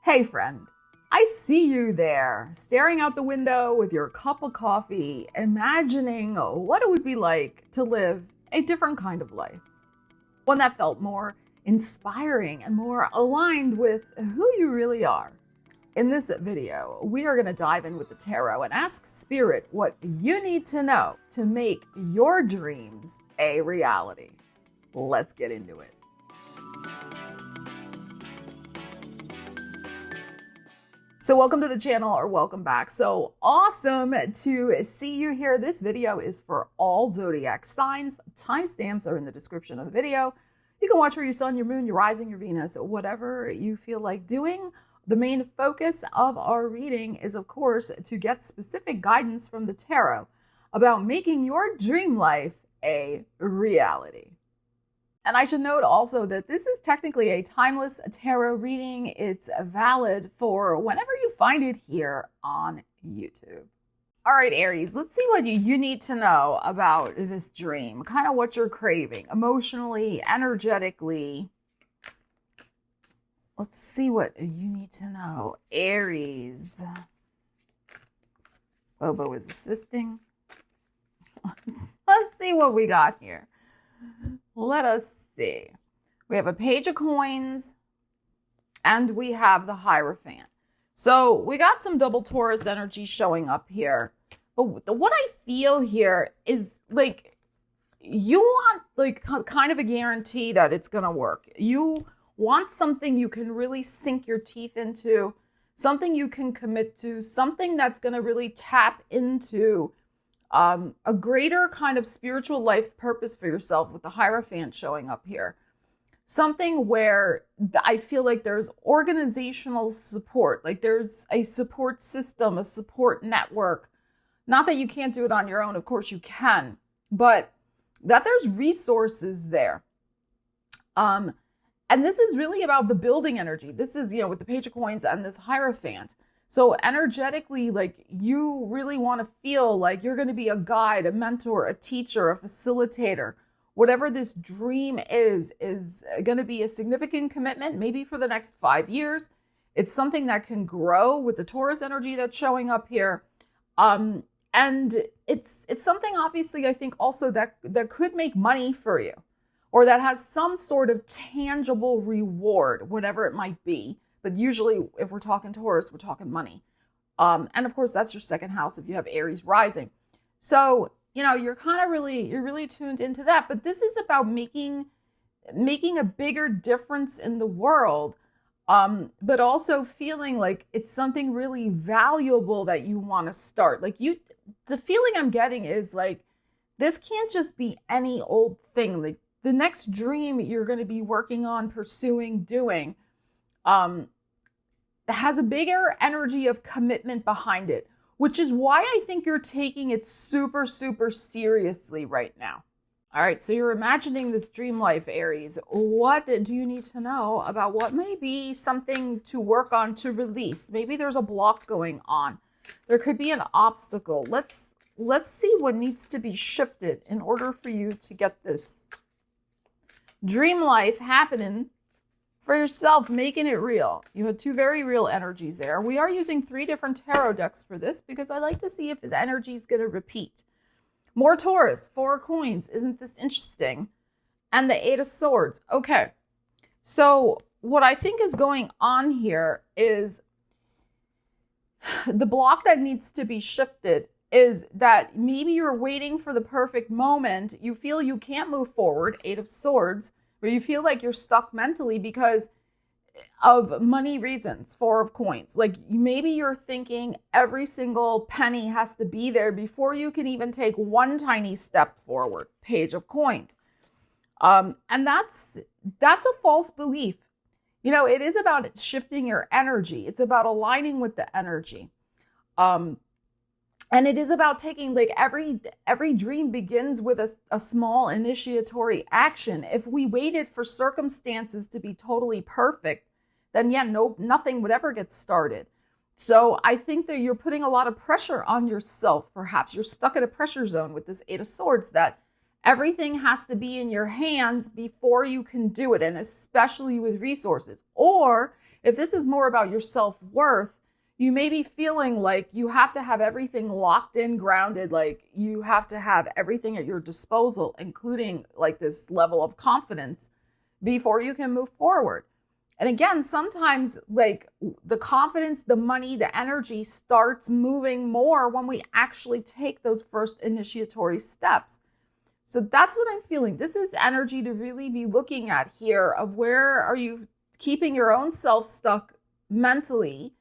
Hey friend, I see you there, staring out the window with your cup of coffee, imagining what it would be like to live a different kind of life. One that felt more inspiring and more aligned with who you really are. In this video, we are going to dive in with the tarot and ask Spirit what you need to know to make your dreams a reality. Let's get into it. So welcome to the channel, or welcome back. So awesome to see you here. This video is for all zodiac signs. Timestamps are in the description of the video. You can watch for your sun, your moon, your rising, your Venus, whatever you feel like doing. The main focus of our reading is, of course, to get specific guidance from the tarot about making your dream life a reality. And I should note also that this is technically a timeless tarot reading. It's valid for whenever you find it here on YouTube. All right, Aries, let's see what you need to know about this dream, kind of what you're craving emotionally, energetically. Let's see what you need to know. Aries. Bobo is assisting. Let's see what we got here. Let us see. We have a Page of Coins and we have the Hierophant. So we got some double Taurus energy showing up here. But what I feel here is like you want like kind of a guarantee that it's going to work. You want something you can really sink your teeth into, something you can commit to, something that's going to really tap into a greater kind of spiritual life purpose for yourself with the Hierophant showing up here. Something where I feel like there's organizational support, like there's a support system, a support network. Not that you can't do it on your own, of course you can, but that there's resources there. And this is really about the building energy. This is, with the Page of Coins and this Hierophant. So energetically, like you really want to feel like you're going to be a guide, a mentor, a teacher, a facilitator. Whatever this dream is going to be a significant commitment, maybe for the next 5 years. It's something that can grow with the Taurus energy that's showing up here. And it's something obviously I think also that could make money for you, or that has some sort of tangible reward, whatever it might be. But usually if we're talking Taurus, we're talking money. And of course, that's your second house if you have Aries rising. So, you're really tuned into that. But this is about making a bigger difference in the world, but also feeling like it's something really valuable that you want to start. Like the feeling I'm getting is like, this can't just be any old thing. Like the next dream you're going to be working on, pursuing, doing, has a bigger energy of commitment behind it, which is why I think you're taking it super, super seriously right now. All right, so you're imagining this dream life, Aries. What do you need to know about what may be something to work on, to release? Maybe there's a block going on. There could be an obstacle. Let's see what needs to be shifted in order for you to get this dream life happening for yourself, making it real. You had two very real energies there. We are using 3 different tarot decks for this because I like to see if his energy is going to repeat. More Taurus, 4 coins. Isn't this interesting? And the 8 of Swords. Okay. So what I think is going on here is the block that needs to be shifted is that maybe you're waiting for the perfect moment. You feel you can't move forward, 8 of Swords, where you feel like you're stuck mentally because of money reasons, 4 of Coins. Like maybe you're thinking every single penny has to be there before you can even take one tiny step forward, Page of Coins. And that's a false belief. It is about shifting your energy. It's about aligning with the energy. And it is about taking, like every dream begins with a small initiatory action. If we waited for circumstances to be totally perfect, then nothing would ever get started. So I think that you're putting a lot of pressure on yourself. Perhaps you're stuck in a pressure zone with this 8 of Swords, that everything has to be in your hands before you can do it. And especially with resources, or if this is more about your self-worth, you may be feeling like you have to have everything locked in, grounded, like you have to have everything at your disposal, including like this level of confidence before you can move forward. And again, sometimes like the confidence, the money, the energy starts moving more when we actually take those first initiatory steps. So that's what I'm feeling. This is energy to really be looking at here of where are you keeping your own self stuck mentally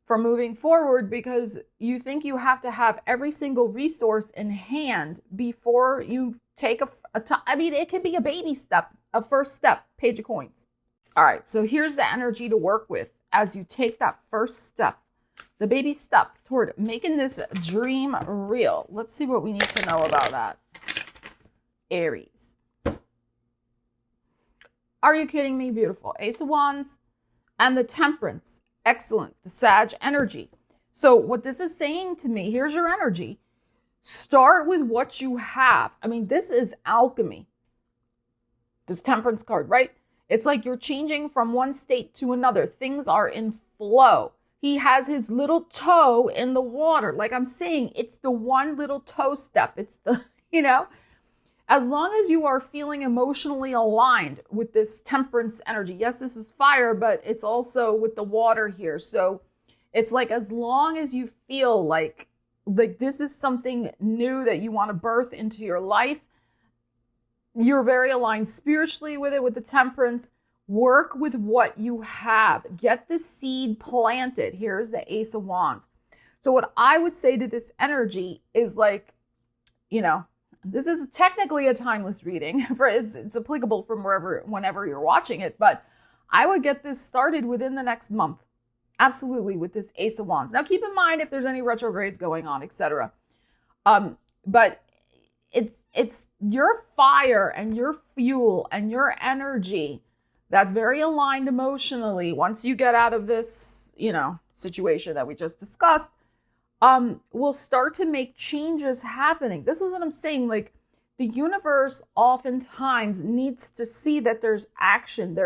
from moving forward, because you think you have to have every single resource in hand before you take I mean, it could be a baby step, a first step, page of coins. All right, so here's the energy to work with as you take that first step, the baby step toward making this dream real. Let's see what we need to know about that. Aries. Are you kidding me? Beautiful. Ace of Wands and the Temperance. Excellent. The Sag energy. So what this is saying to me, here's your energy. Start with what you have. I mean, this is alchemy. This Temperance card, right? It's like you're changing from one state to another. Things are in flow. He has his little toe in the water. Like I'm saying, it's the one little toe step. It's the, as long as you are feeling emotionally aligned with this Temperance energy. Yes, this is fire, but it's also with the water here. So it's like as long as you feel like this is something new that you want to birth into your life, you're very aligned spiritually with it, with the Temperance. Work with what you have. Get the seed planted. Here's the Ace of Wands. So what I would say to this energy is like, this is technically a timeless reading. It's applicable from whenever you're watching it, but I would get this started within the next month. Absolutely, with this Ace of Wands. Now keep in mind if there's any retrogrades going on, etc. But it's your fire and your fuel and your energy that's very aligned emotionally. Once you get out of this, situation that we just discussed, will start to make changes happening. This is what I'm saying. Like the universe oftentimes needs to see that there's action.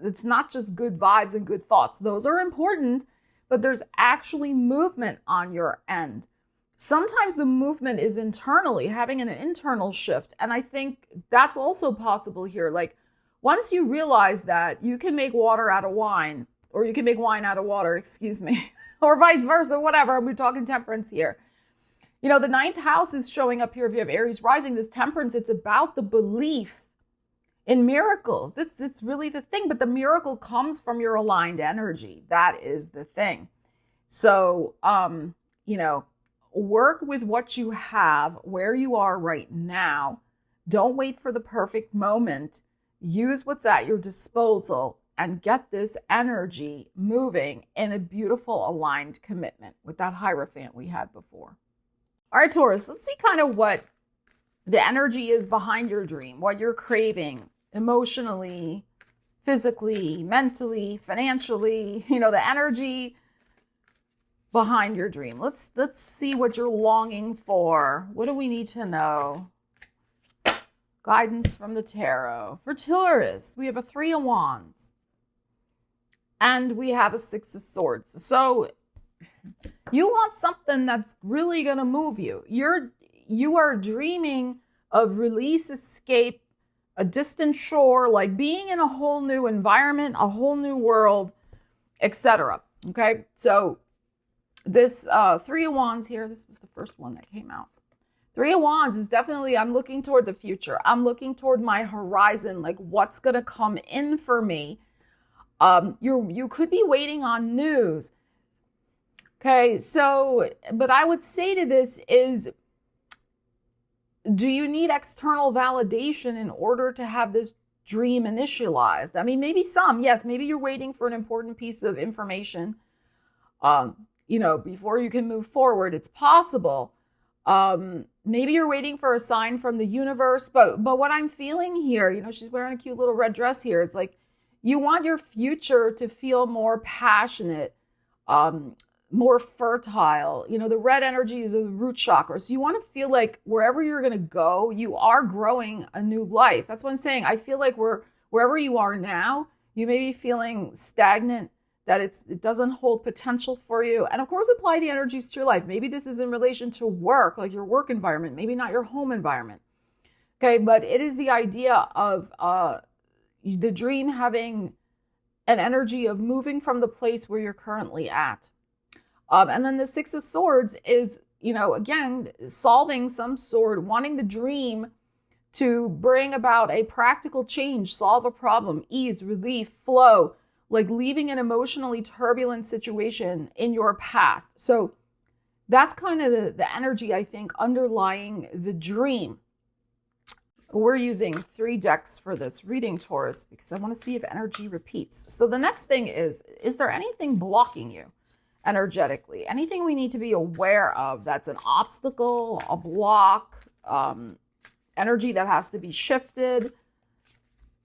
It's not just good vibes and good thoughts. Those are important, but there's actually movement on your end. Sometimes the movement is internally, having an internal shift. And I think that's also possible here. Like once you realize that you can make water out of wine, or you can make wine out of water, excuse me, or vice versa, whatever. We're talking Temperance here. The ninth house is showing up here. If you have Aries rising, this Temperance, it's about the belief in miracles. It's really the thing, but the miracle comes from your aligned energy. That is the thing. So, work with what you have, where you are right now. Don't wait for the perfect moment. Use what's at your disposal and get this energy moving in a beautiful aligned commitment with that Hierophant we had before. All right, Taurus, let's see kind of what the energy is behind your dream, what you're craving emotionally, physically, mentally, financially, the energy behind your dream. Let's see what you're longing for. What do we need to know? Guidance from the tarot. For Taurus, we have a 3 of Wands. And we have a 6 of Swords. So you want something that's really going to move you. You are dreaming of release, escape, a distant shore, like being in a whole new environment, a whole new world, etc. Okay, so this 3 of Wands here, this was the first one that came out. 3 of Wands is definitely, I'm looking toward the future. I'm looking toward my horizon, like what's going to come in for me. You could be waiting on news. Okay, so, but I would say to this is, do you need external validation in order to have this dream initialized? I mean, maybe some, yes, maybe you're waiting for an important piece of information, before you can move forward. It's possible. Maybe you're waiting for a sign from the universe, but what I'm feeling here, she's wearing a cute little red dress here. It's like, you want your future to feel more passionate, more fertile. The red energy is a root chakra. So you want to feel like wherever you're going to go, you are growing a new life. That's what I'm saying. I feel like wherever you are now, you may be feeling stagnant, that it doesn't hold potential for you. And of course, apply the energies to your life. Maybe this is in relation to work, like your work environment, maybe not your home environment. Okay, but it is the idea of the dream having an energy of moving from the place where you're currently at. And then the Six of Swords is, again, solving some sort, wanting the dream to bring about a practical change, solve a problem, ease, relief, flow, like leaving an emotionally turbulent situation in your past. So that's kind of the energy, I think, underlying the dream. We're using 3 decks for this reading, Taurus, because I want to see if energy repeats. So the next thing is there anything blocking you energetically? Anything we need to be aware of that's an obstacle, a block, energy that has to be shifted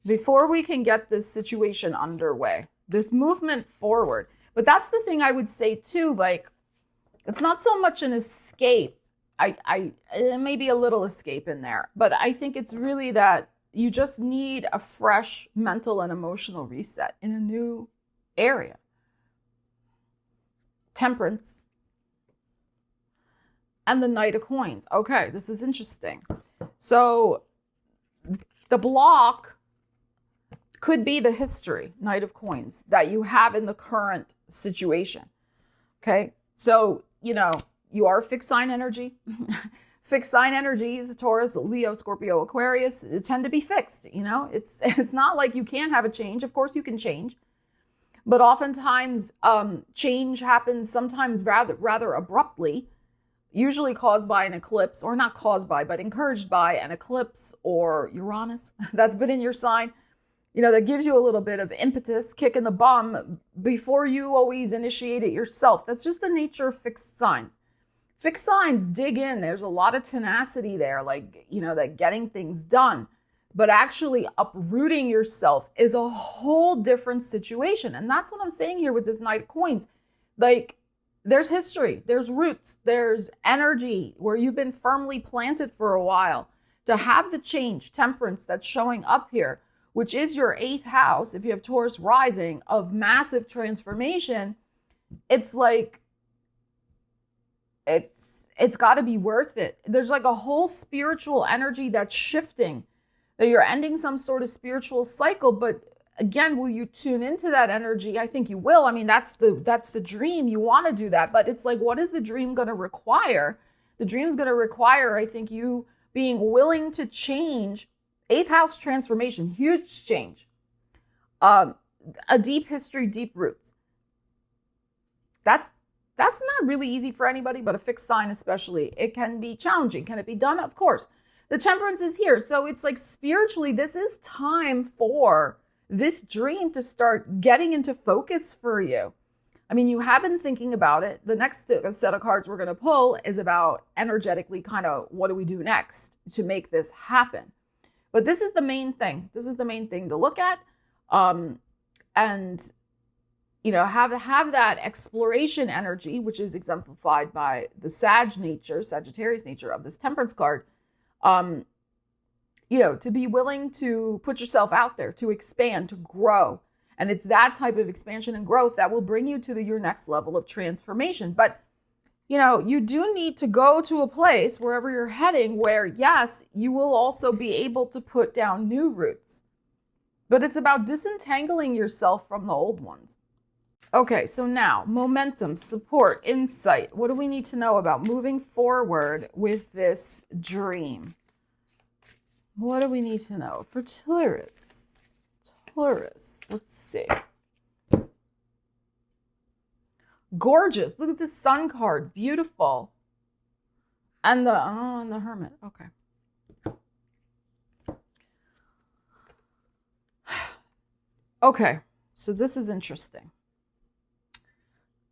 before we can get this situation underway, this movement forward? But that's the thing I would say too, like, it's not so much an escape. There may be a little escape in there, but I think it's really that you just need a fresh mental and emotional reset in a new area. Temperance and the Knight of Coins. Okay, this is interesting. So the block could be the history, Knight of Coins, that you have in the current situation. Okay, so, you are fixed sign energy. Fixed sign energies, Taurus, Leo, Scorpio, Aquarius, tend to be fixed. It's not like you can't have a change. Of course you can change. But oftentimes change happens sometimes rather abruptly, usually caused by an eclipse, or not caused by, but encouraged by an eclipse or Uranus that's been in your sign. That gives you a little bit of impetus, kick in the bum before you always initiate it yourself. That's just the nature of fixed signs. Fixed signs dig in. There's a lot of tenacity there, like, that getting things done. But actually uprooting yourself is a whole different situation. And that's what I'm saying here with this Knight of Coins. Like, there's history, there's roots, there's energy where you've been firmly planted for a while. To have the change, temperance, that's showing up here, which is your 8th house, if you have Taurus rising, of massive transformation, it's like, it's got to be worth it. There's like a whole spiritual energy that's shifting, that you're ending some sort of spiritual cycle. But again, will you tune into that energy? I think you will. I mean, that's the dream. You want to do that. But it's like, what is the dream going to require? The dream's going to require, I think, you being willing to change. 8th house transformation, huge change. A deep history, deep roots. That's not really easy for anybody, but a fixed sign especially. It can be challenging. Can it be done? Of course. The temperance is here. So it's like spiritually, this is time for this dream to start getting into focus for you. I mean, you have been thinking about it. The next set of cards we're going to pull is about energetically kind of what do we do next to make this happen. But this is the main thing. This is the main thing to look at. And have that exploration energy, which is exemplified by the Sagittarius nature of this temperance card, to be willing to put yourself out there, to expand, to grow. And it's that type of expansion and growth that will bring you to your next level of transformation. But, you do need to go to a place wherever you're heading where, yes, you will also be able to put down new roots. But it's about disentangling yourself from the old ones. Okay, so now, momentum, support, insight. What do we need to know about moving forward with this dream? What do we need to know for Taurus? Let's see. Gorgeous. Look at the Sun card. Beautiful. And the Hermit. Okay. Okay, so this is interesting.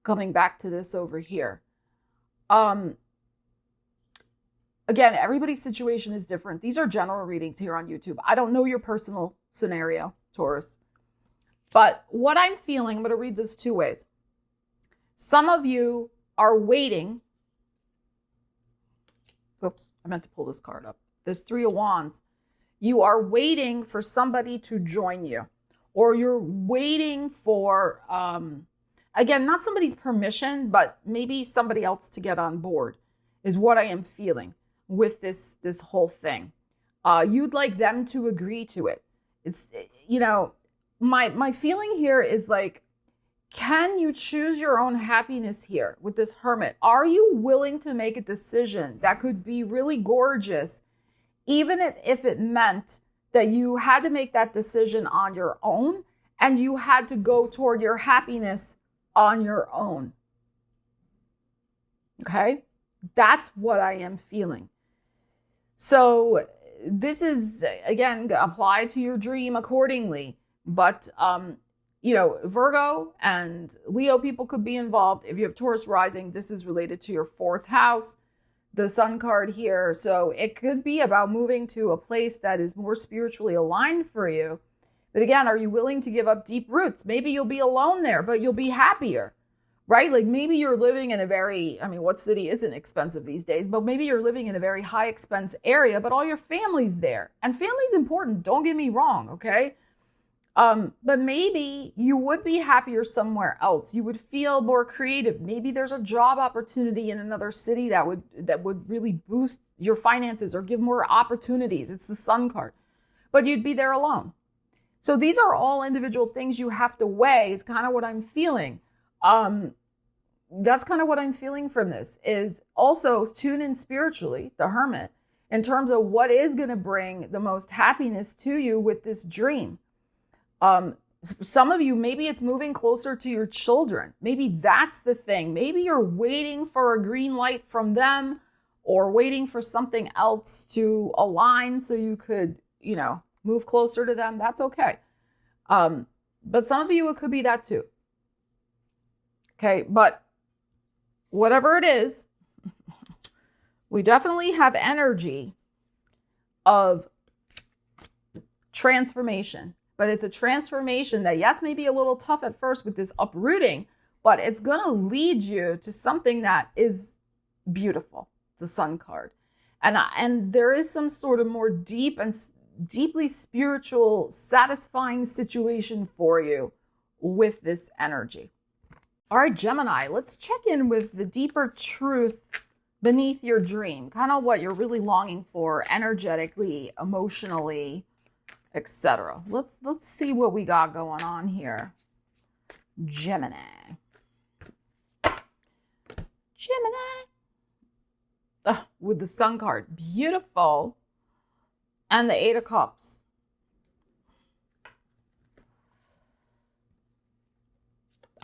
Coming back to this over here. Again, everybody's situation is different. These are general readings here on YouTube. I don't know your personal scenario, Taurus. But what I'm feeling, I'm going to read this 2 ways. Some of you are waiting. Oops, I meant to pull this card up. This 3 of Wands. You are waiting for somebody to join you. Or you're waiting for Again, not somebody's permission, but maybe somebody else to get on board is what I am feeling with this whole thing. You'd like them to agree to it. It's, you know, my feeling here is like, can you choose your own happiness here with this Hermit? Are you willing to make a decision that could be really gorgeous, even if it meant that you had to make that decision on your own and you had to go toward your happiness on your own? Okay? That's what I am feeling. So this is, again, apply to your dream accordingly. But, you know, Virgo and Leo people could be involved. If you have Taurus rising, this is related to your 4th house, the Sun card here. So it could be about moving to a place that is more spiritually aligned for you. But again, are you willing to give up deep roots? Maybe you'll be alone there, but you'll be happier, right? Like maybe you're living in a very, I mean, what city isn't expensive these days? But maybe you're living in a very high expense area, but all your family's there. And family's important, don't get me wrong, okay? But maybe you would be happier somewhere else. You would feel more creative. Maybe there's a job opportunity in another city that would really boost your finances or give more opportunities. It's the Sun card. But you'd be there alone. So these are all individual things you have to weigh, is kind of what I'm feeling. That's kind of what I'm feeling from this, is also tune in spiritually, the Hermit, in terms of what is going to bring the most happiness to you with this dream. Some of you, maybe it's moving closer to your children. Maybe that's the thing. Maybe you're waiting for a green light from them or waiting for something else to align so you could, you know, move closer to them. That's okay. But some of you, it could be that too. Okay. But whatever it is, we definitely have energy of transformation. But it's a transformation that, yes, may be a little tough at first with this uprooting, but it's going to lead you to something that is beautiful, the Sun card. And there is some sort of more deep and deeply spiritual, satisfying situation for you with this energy. All right, Gemini, let's check in with the deeper truth beneath your dream, kind of what you're really longing for energetically, emotionally, etc. Let's see what we got going on here. Gemini. With the Sun card. Beautiful. And the 8 of Cups.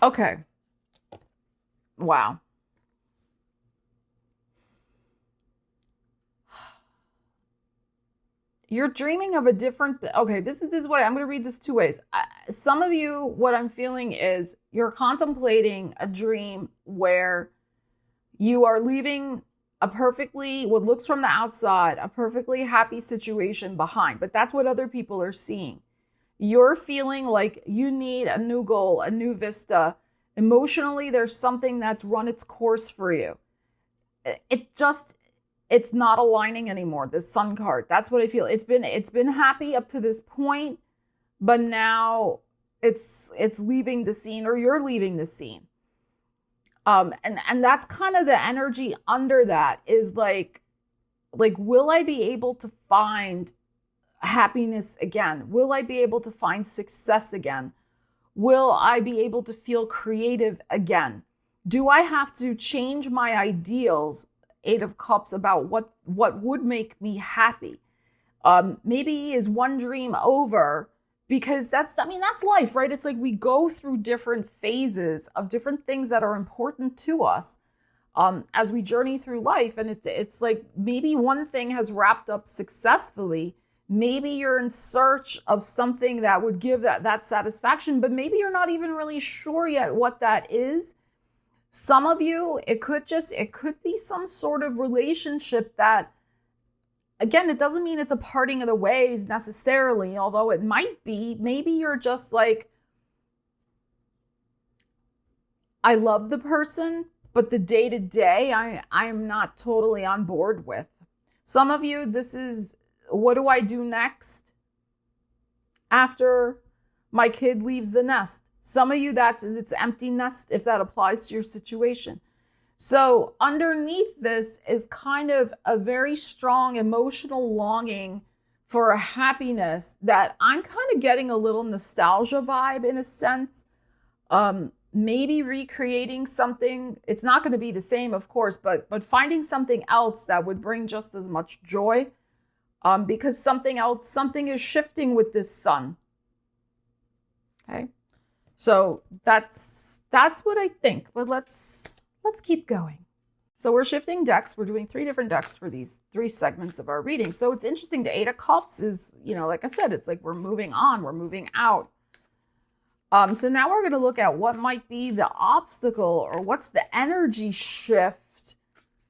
Okay. Wow. You're dreaming of a different, okay, this is what, I'm going to read this 2 ways. Some of you, what I'm feeling is you're contemplating a dream where you are leaving a perfectly, what looks from the outside, a perfectly happy situation behind. But that's what other people are seeing. You're feeling like you need a new goal, a new vista. Emotionally, there's something that's run its course for you. It's not aligning anymore, this Sun card. That's what I feel. It's been happy up to this point, but now it's leaving the scene, or you're leaving the scene. And that's kind of the energy under that, is like, will I be able to find happiness again? Will I be able to find success again? Will I be able to feel creative again? Do I have to change my ideals, 8 of Cups, about what would make me happy? Maybe is one dream over, because that's life, right? It's like we go through different phases of different things that are important to us as we journey through life. And it's like maybe one thing has wrapped up successfully. Maybe you're in search of something that would give that satisfaction, but maybe you're not even really sure yet what that is. Some of you, it could be some sort of relationship that, again, it doesn't mean it's a parting of the ways necessarily, although it might be. Maybe you're just like, I love the person, but the day-to-day, I am not totally on board with. Some of you, this is, what do I do next after my kid leaves the nest? Some of you, it's empty nest if that applies to your situation. So underneath this is kind of a very strong emotional longing for a happiness that I'm kind of getting a little nostalgia vibe in a sense. Maybe recreating something. It's not going to be the same, of course, but finding something else that would bring just as much joy. Because something is shifting with this sun. Okay. So that's what I think. But let's keep going. So we're shifting decks. We're doing 3 different decks for these 3 segments of our reading. So it's interesting. The 8 of Cups is, like I said, it's like we're moving on, we're moving out. So now we're going to look at what might be the obstacle, or what's the energy shift,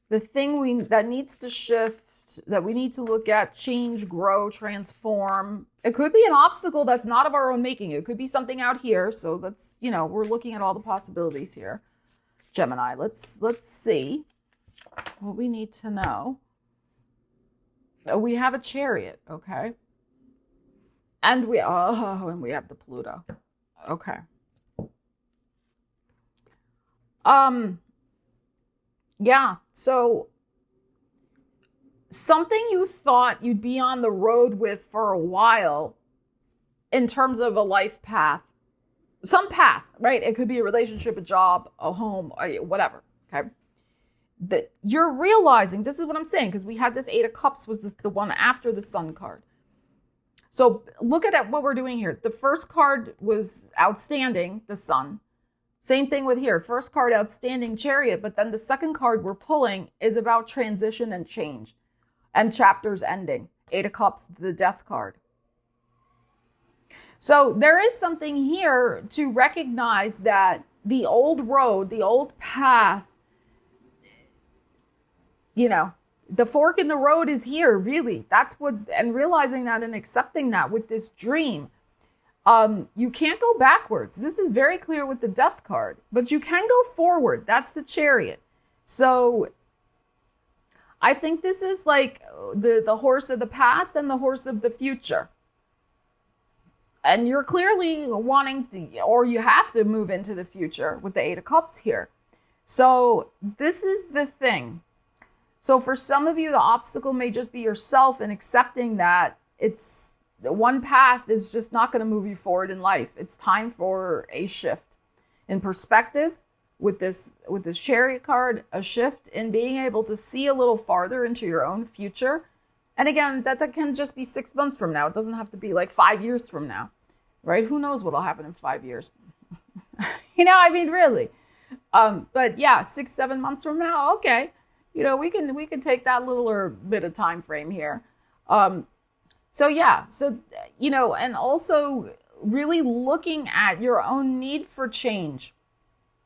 the thing that needs to shift, that we need to look at, change, grow, transform. It could be an obstacle that's not of our own making. It could be something out here. So that's, we're looking at all the possibilities here. Gemini, let's see what we need to know. We have a Chariot, okay? And we have the Pluto. Okay. Yeah, so something you thought you'd be on the road with for a while in terms of a life path, some path, right? It could be a relationship, a job, a home, whatever, okay? That you're realizing, this is what I'm saying, because we had this 8 of Cups was the one after the Sun card. So look at what we're doing here. The first card was outstanding, the Sun. Same thing with here. First card, outstanding, Chariot. But then the second card we're pulling is about transition and change and chapters ending. 8 of Cups, the Death card. So there is something here to recognize that the old road, the old path, the fork in the road is here, really. That's what, and realizing that and accepting that with this dream. You can't go backwards. This is very clear with the Death card, but you can go forward. That's the Chariot. So I think this is like the horse of the past and the horse of the future. And you're clearly wanting to, or you have to move into the future with the 8 of Cups here. So this is the thing. So for some of you, the obstacle may just be yourself and accepting that it's one path is just not going to move you forward in life. It's time for a shift in perspective with this Chariot card, a shift in being able to see a little farther into your own future. And again, that can just be 6 months from now. It doesn't have to be like 5 years from now, right? Who knows what'll happen in 5 years? Really. But yeah, 6-7 months from now, okay. We can take that little bit of time frame here. And also really looking at your own need for change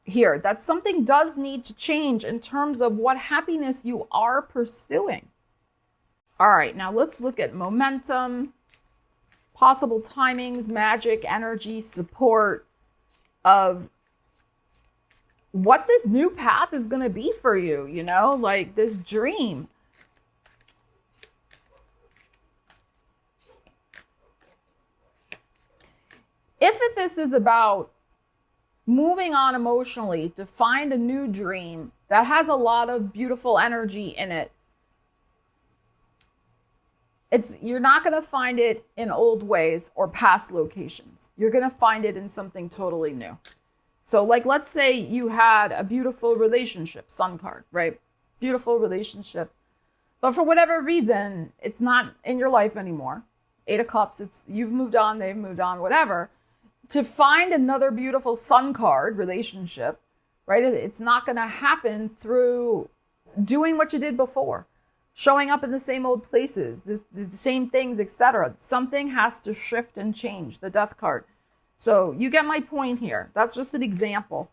here. That something does need to change in terms of what happiness you are pursuing. All right, now let's look at momentum, possible timings, magic, energy, support of what this new path is going to be for you, like this dream. If this is about moving on emotionally to find a new dream that has a lot of beautiful energy in it, you're not going to find it in old ways or past locations. You're going to find it in something totally new. So like, let's say you had a beautiful relationship, Sun card, right? Beautiful relationship. But for whatever reason, it's not in your life anymore. 8 of Cups, you've moved on, they've moved on, whatever. To find another beautiful Sun card relationship, right? It's not going to happen through doing what you did before. Showing up in the same old places, the same things, etc. Something has to shift and change, the Death card. So you get my point here. That's just an example.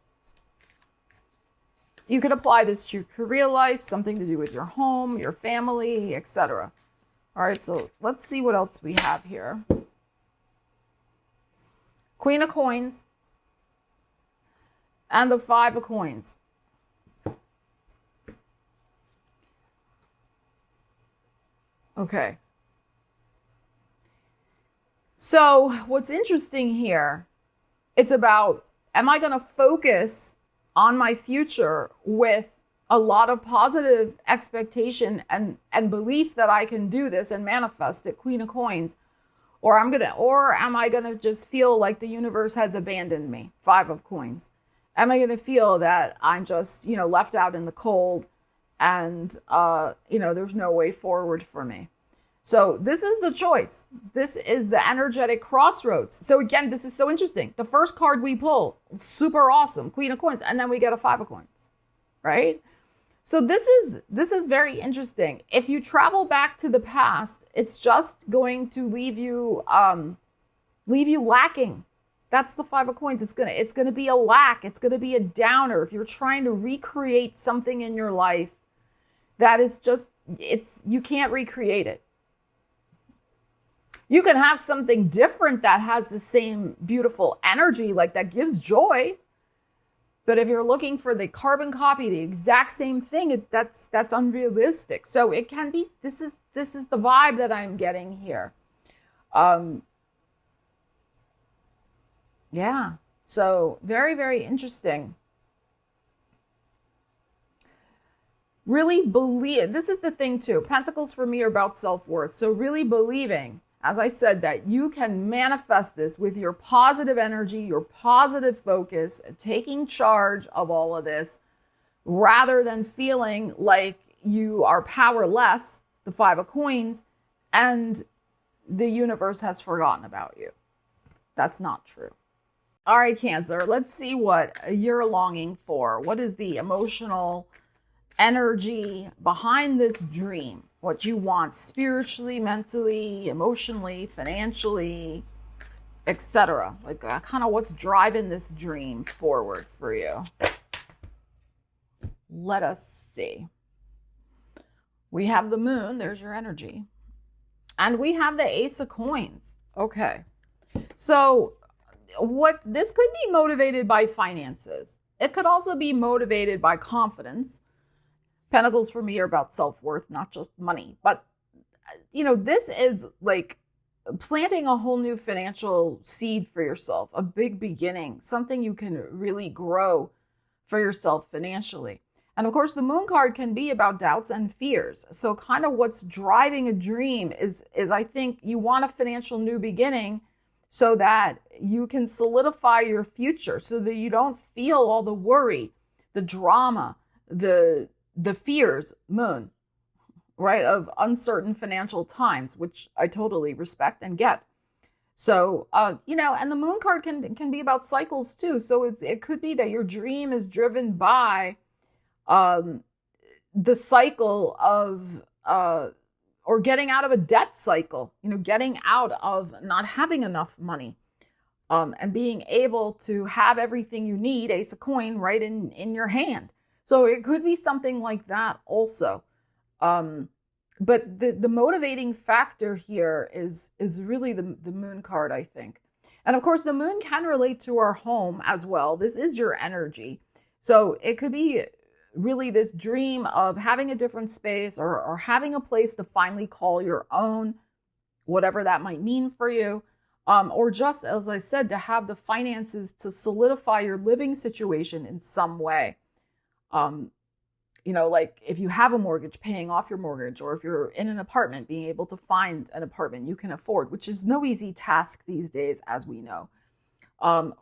You could apply this to your career life, something to do with your home, your family, etc. All right, so let's see what else we have here. Queen of Coins and the 5 of Coins. Okay. So what's interesting here It's about, am I going to focus on my future with a lot of positive expectation and belief that I can do this and manifest it, Queen of Coins, or am I gonna just feel like the universe has abandoned me, Five of Coins? Am I gonna feel that I'm just, left out in the cold and, there's no way forward for me? So this is the choice. This is the energetic crossroads. So again, this is so interesting. The first card we pull, super awesome, Queen of Coins, and then we get a Five of Coins, right? So this is very interesting. If you travel back to the past, it's just going to leave you lacking. That's the Five of Coins. It's gonna be a lack. It's gonna be a downer. If you're trying to recreate something in your life that is just, you can't recreate it. You can have something different that has the same beautiful energy, like that gives joy. But if you're looking for the carbon copy, the exact same thing, that's unrealistic. So it can be, this is the vibe that I'm getting here. Yeah. So very, very interesting. Really believe, this is the thing too. Pentacles for me are about self-worth. So really believing, as I said, that you can manifest this with your positive energy, your positive focus, taking charge of all of this, rather than feeling like you are powerless, the Five of Coins, and the universe has forgotten about you. That's not true. All right, Cancer, let's see what you're longing for. What is the emotional energy behind this dream? What you want spiritually, mentally, emotionally, financially, etc. Like kind of what's driving this dream forward for you. Let us see. We have the Moon. There's your energy. And we have the Ace of Coins. Okay. So this could be motivated by finances. It could also be motivated by confidence. Pentacles for me are about self-worth, not just money. But, this is like planting a whole new financial seed for yourself, a big beginning, something you can really grow for yourself financially. And of course, the Moon card can be about doubts and fears. So kind of what's driving a dream is I think you want a financial new beginning so that you can solidify your future, so that you don't feel all the worry, the drama, the fears, Moon, right, of uncertain financial times, which I totally respect and get. So, and the Moon card can be about cycles too. So it could be that your dream is driven by the cycle of, or getting out of a debt cycle, getting out of not having enough money, and being able to have everything you need, Ace of Coin, right in your hand. So it could be something like that also. But the motivating factor here is really the Moon card, I think. And of course, the Moon can relate to our home as well. This is your energy. So it could be really this dream of having a different space or having a place to finally call your own, whatever that might mean for you. Or just, as I said, to have the finances to solidify your living situation in some way. Like if you have a mortgage, paying off your mortgage, or if you're in an apartment, being able to find an apartment you can afford, which is no easy task these days, as we know.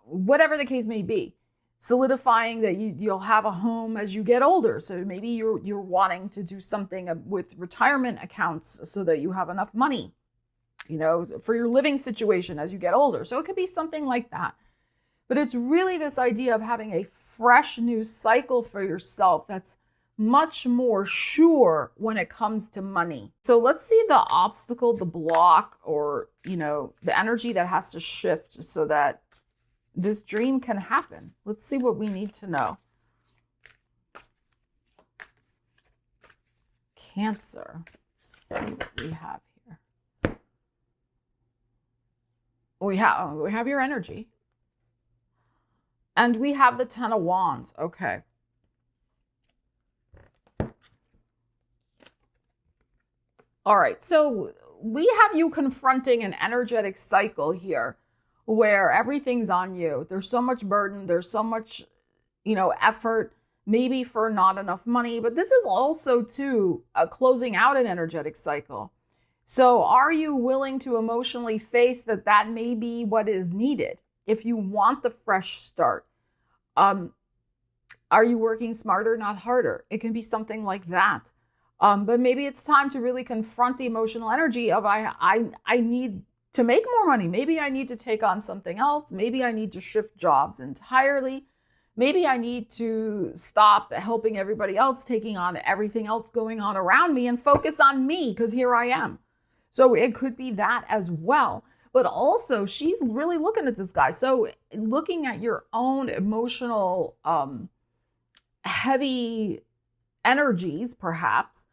Whatever the case may be, solidifying that you'll have a home as you get older. So maybe you're wanting to do something with retirement accounts so that you have enough money, for your living situation as you get older. So it could be something like that. But it's really this idea of having a fresh new cycle for yourself that's much more sure when it comes to money. So let's see the obstacle, the block, or, the energy that has to shift so that this dream can happen. Let's see what we need to know. Cancer. Let's see what we have here. We have your energy. And we have the Ten of Wands. Okay. All right. So we have you confronting an energetic cycle here where everything's on you. There's so much burden. There's so much, effort, maybe for not enough money. But this is also, too, closing out an energetic cycle. So are you willing to emotionally face that may be what is needed if you want the fresh start? Are you working smarter, not harder? It can be something like that. But maybe it's time to really confront the emotional energy of I need to make more money. Maybe I need to take on something else. Maybe I need to shift jobs entirely. Maybe I need to stop helping everybody else, taking on everything else going on around me and focus on me because here I am. So it could be that as well. But also she's really looking at this guy. So looking at your own emotional, heavy energies, perhaps,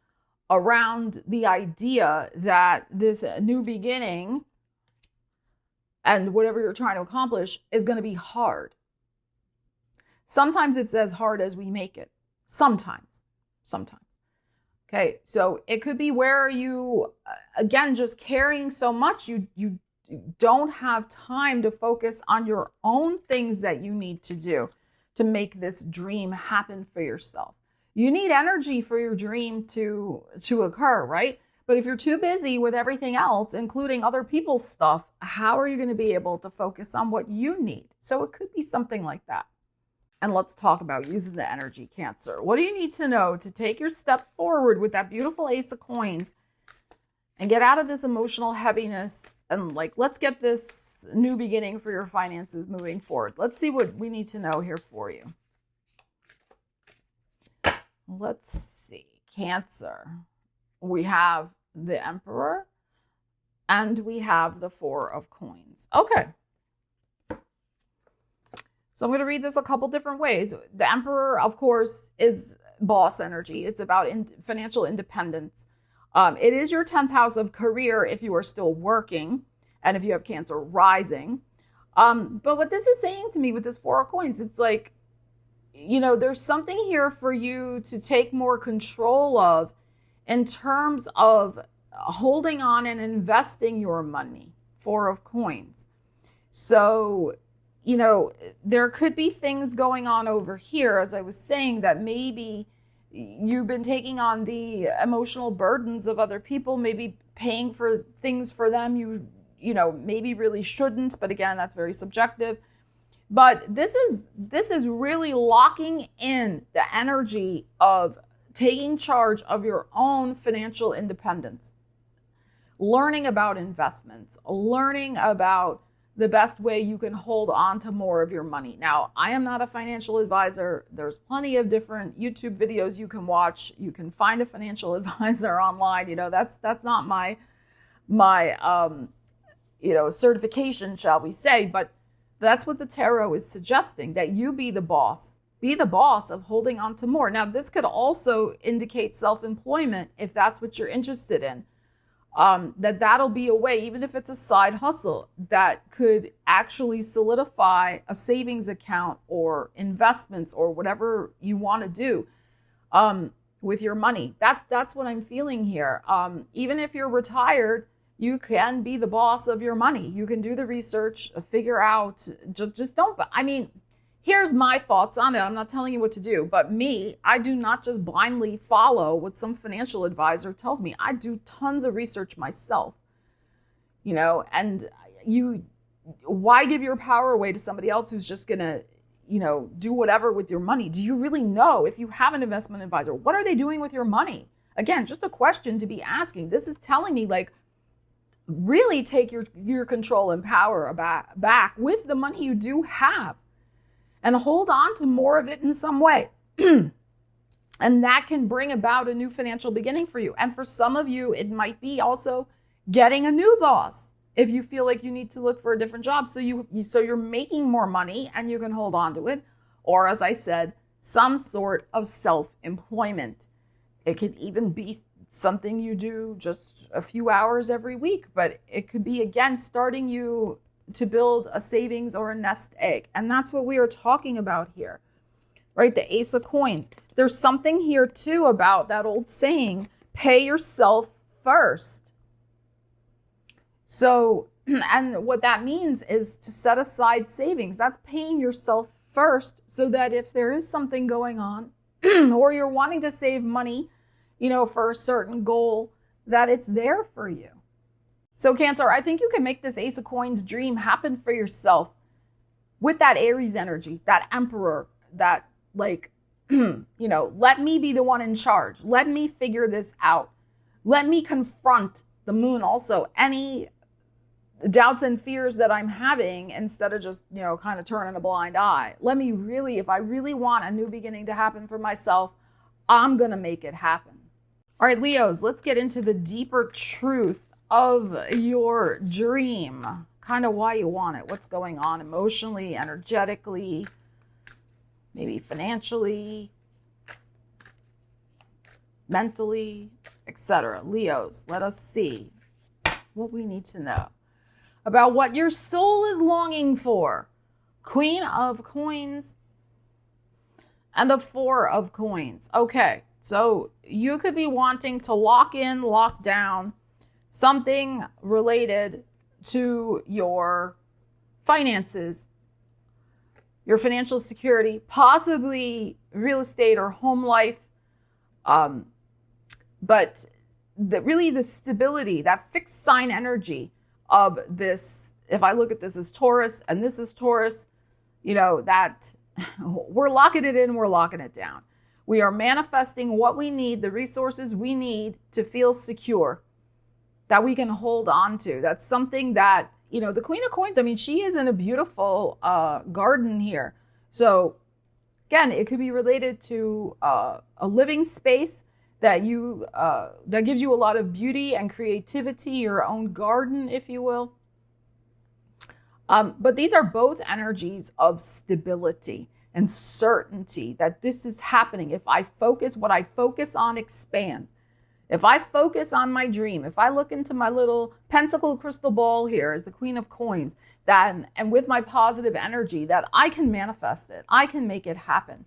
around the idea that this new beginning and whatever you're trying to accomplish is going to be hard. Sometimes it's as hard as we make it. Sometimes. Okay, so it could be where you, again, just carrying so much, you don't have time to focus on your own things that you need to do to make this dream happen for yourself. You need energy for your dream to occur, right? But if you're too busy with everything else, including other people's stuff, how are you going to be able to focus on what you need? So it could be something like that. And let's talk about using the energy, Cancer. What do you need to know to take your step forward with that beautiful Ace of Coins and get out of this emotional heaviness and let's get this new beginning for your finances moving forward? Let's see what we need to know here for you. Let's see, Cancer. We have the Emperor and we have the Four of Coins. Okay. So I'm going to read this a couple different ways. The Emperor, of course, is boss energy. It's about financial independence. It is your 10th house of career if you are still working and if you have Cancer rising. But what this is saying to me with this Four of Coins, it's like, there's something here for you to take more control of in terms of holding on and investing your money. Four of Coins. So, there could be things going on over here, as I was saying, that maybe you've been taking on the emotional burdens of other people, maybe paying for things for them you maybe really shouldn't, but again, that's very subjective. But this is really locking in the energy of taking charge of your own financial independence, learning about investments, learning about the best way you can hold on to more of your money. Now, I am not a financial advisor. There's plenty of different YouTube videos you can watch. You can find a financial advisor online. That's not my certification, shall we say, but that's what the tarot is suggesting, that you be the boss. Be the boss of holding on to more. Now, this could also indicate self-employment if that's what you're interested in. That'll be a way, even if it's a side hustle, that could actually solidify a savings account or investments or whatever you want to do with your money. That's what I'm feeling here. Even if you're retired, you can be the boss of your money. You can do the research, figure out, just don't, here's my thoughts on it. I'm not telling you what to do, but I do not just blindly follow what some financial advisor tells me. I do tons of research myself, and why give your power away to somebody else who's just going to, do whatever with your money? Do you really know, if you have an investment advisor, what are they doing with your money? Again, just a question to be asking. This is telling me, really take your control and power back with the money you do have. And hold on to more of it in some way. And that can bring about a new financial beginning for you. And for some of you, it might be also getting a new boss if you feel like you need to look for a different job. So you're making more money and you can hold on to it. Or, as I said, some sort of self-employment. It could even be something you do just a few hours every week. But it could be, again, starting you to build a savings or a nest egg. And that's what we are talking about here, right? The Ace of Coins. There's something here too about that old saying, pay yourself first. So And what that means is to set aside savings. That's paying yourself first so that if there is something going on or you're wanting to save money, for a certain goal, that it's there for you. So Cancer, I think you can make this Ace of Coins dream happen for yourself with that Aries energy, that Emperor, that let me be the one in charge. Let me figure this out. Let me confront the Moon also, any doubts and fears that I'm having, instead of just, kind of turning a blind eye. Let me really, if I really want a new beginning to happen for myself, I'm going to make it happen. All right, Leos, let's get into the deeper truth of your dream. Kind of why you want it, what's going on emotionally, energetically, maybe financially, mentally, etc. Leos, let us see what we need to know about what your soul is longing for. Queen of Coins and a Four of Coins. Okay, so you could be wanting to lock in, lock down something related to your finances, your financial security, possibly real estate or home life. But the stability, that fixed sign energy of this, if I look at this as Taurus and this is Taurus, that we're locking it in, we're locking it down. We are manifesting what we need, the resources we need to feel secure, that we can hold on to. That's something that, the Queen of Coins, she is in a beautiful garden here. So again, it could be related to a living space that that gives you a lot of beauty and creativity, your own garden, if you will. But these are both energies of stability and certainty that this is happening. If I focus, what I focus on expands. If I focus on my dream, if I look into my little pentacle crystal ball here as the Queen of Coins, and with my positive energy, that I can manifest it. I can make it happen.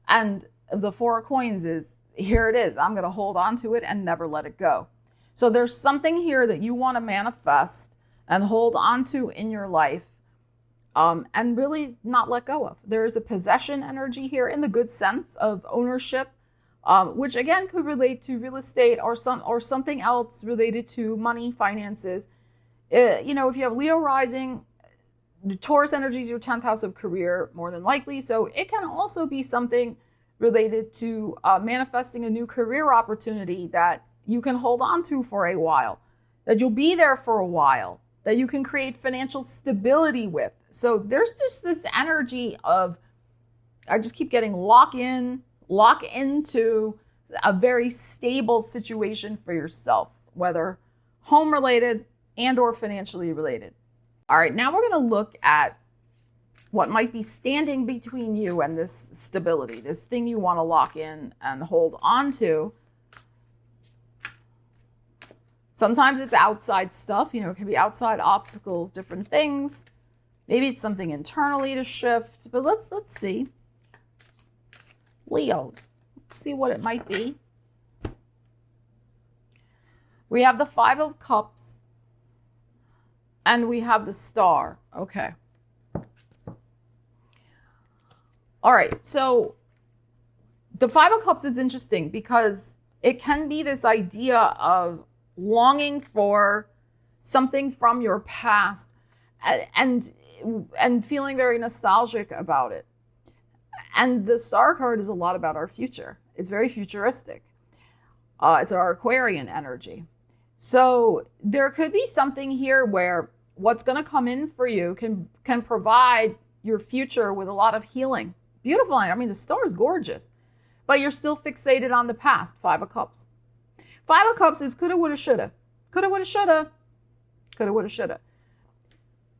And the Four of Coins is, here it is. I'm going to hold on to it and never let it go. So there's something here that you want to manifest and hold on to in your life, and really not let go of. There is a possession energy here in the good sense of ownership, which again could relate to real estate or something else related to money, finances. If you have Leo rising, the Taurus energy is your 10th house of career, more than likely. So it can also be something related to manifesting a new career opportunity that you can hold on to for a while, that you'll be there for a while, that you can create financial stability with. So there's just this energy of, I just keep getting lock into a very stable situation for yourself, whether home related and or financially related. All right, now we're going to look at what might be standing between you and this stability, this thing you want to lock in and hold on to. Sometimes it's outside stuff, it can be outside obstacles, different things. Maybe it's something internally to shift, but let's see. Leos, let's see what it might be. We have the Five of Cups and we have the Star. Okay. All right, so the Five of Cups is interesting because it can be this idea of longing for something from your past and feeling very nostalgic about it. And the Star card is a lot about our future. It's very futuristic. It's our Aquarian energy. So there could be something here where what's going to come in for you can provide your future with a lot of healing. Beautiful. The Star is gorgeous, but you're still fixated on the past. Five of Cups. Five of Cups is coulda, woulda, shoulda. Coulda, woulda, shoulda. Coulda, woulda, shoulda.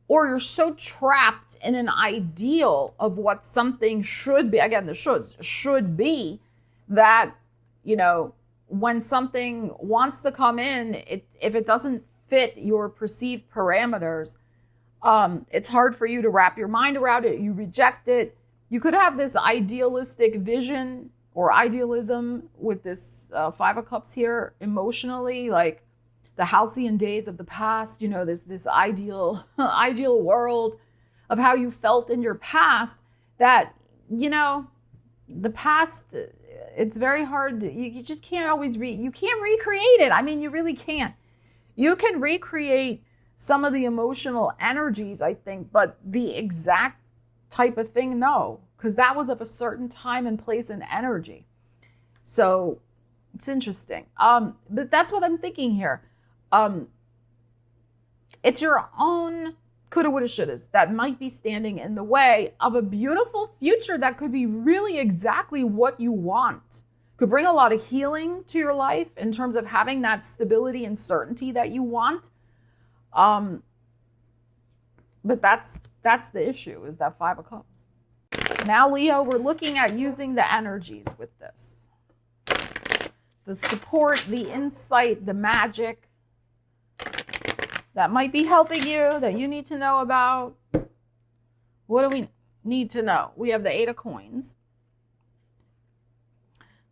Or you're so trapped in an ideal of what something should be. Again, the shoulds should be that, when something wants to come in, if it doesn't fit your perceived parameters, it's hard for you to wrap your mind around it. You reject it. You could have this idealistic vision or idealism with this Five of Cups here emotionally, like the halcyon days of the past, you know, this ideal ideal world of how you felt in your past, that, you know, the past, it's very hard to, you just can't always you can't recreate it. I mean, you really can't. You can recreate some of the emotional energies, I think, but the exact type of thing, no, because that was of a certain time and place and energy. So it's interesting. But that's what I'm thinking here. It's your own coulda, woulda, shouldas that might be standing in the way of a beautiful future that could be really exactly what you want. Could bring a lot of healing to your life in terms of having that stability and certainty that you want. But that's the issue, is that 5 of Cups. Now, Leo, we're looking at using the energies with this. The support, the insight, the magic that might be helping you, that you need to know about. What do we need to know? We have the 8 of Coins.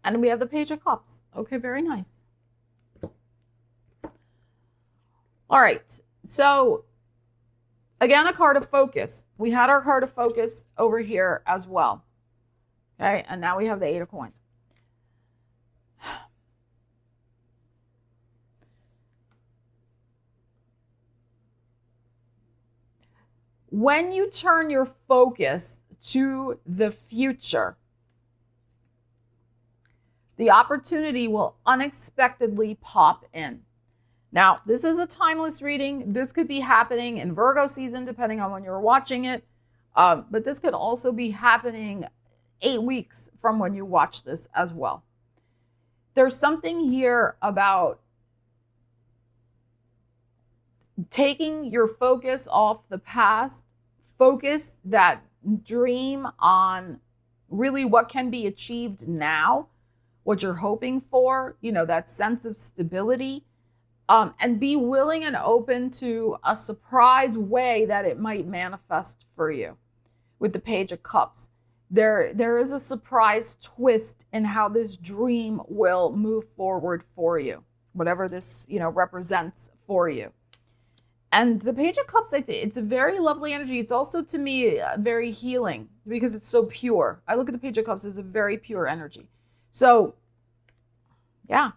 And we have the Page of Cups. Okay, very nice. All right, so again, a card of focus. We had our card of focus over here as well. Okay, and now we have the 8 of Coins. When you turn your focus to the future, the opportunity will unexpectedly pop in. Now, this is a timeless reading. This could be happening in Virgo season, depending on when you're watching it. But this could also be happening 8 weeks from when you watch this as well. There's something here about taking your focus off the past, focus that dream on really what can be achieved now, what you're hoping for, you know, that sense of stability, and be willing and open to a surprise way that it might manifest for you. With the Page of Cups, there is a surprise twist in how this dream will move forward for you, whatever this, you know, represents for you. And the Page of Cups, I think it's a very lovely energy. It's also, to me, very healing because it's so pure. I look at the Page of Cups as a very pure energy. So, yeah.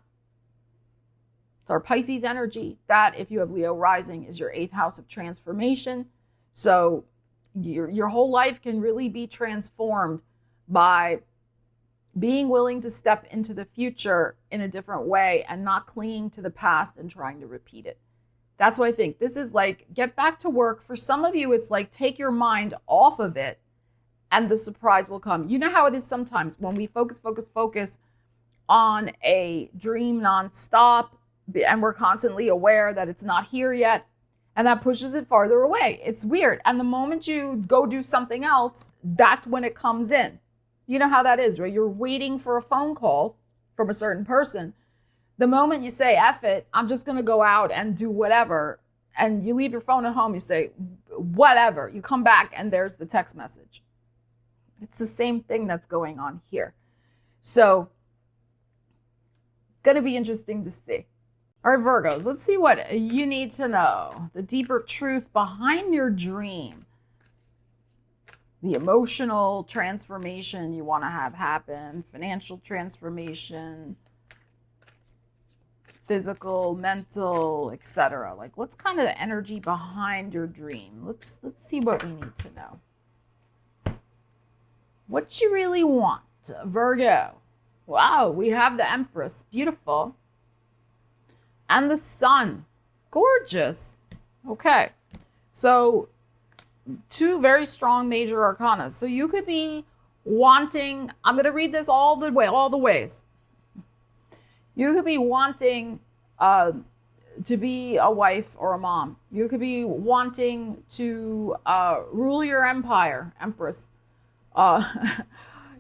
It's our Pisces energy. That, if you have Leo rising, is your 8th house of transformation. So your whole life can really be transformed by being willing to step into the future in a different way and not clinging to the past and trying to repeat it. That's what I think. This is like, get back to work. For some of you, it's like, take your mind off of it and the surprise will come. You know how it is sometimes when we focus on a dream nonstop and we're constantly aware that it's not here yet, and that pushes it farther away. It's weird. And the moment you go do something else, that's when it comes in. You know how that is, right? You're waiting for a phone call from a certain person. The moment you say, F it, I'm just going to go out and do whatever, and you leave your phone at home, you say, whatever. You come back and there's the text message. It's the same thing that's going on here. So, going to be interesting to see. All right, Virgos, let's see what you need to know. The deeper truth behind your dream. The emotional transformation you want to have happen. Financial transformation. Physical, mental, etc. Like, what's kind of the energy behind your dream? Let's see what we need to know. What you really want, Virgo. Wow, we have the Empress. Beautiful. And the Sun. Gorgeous. Okay. So, 2 very strong major arcana. So you could be wanting, I'm going to read this all the ways. You could be wanting to be a wife or a mom. You could be wanting to rule your empire, Empress.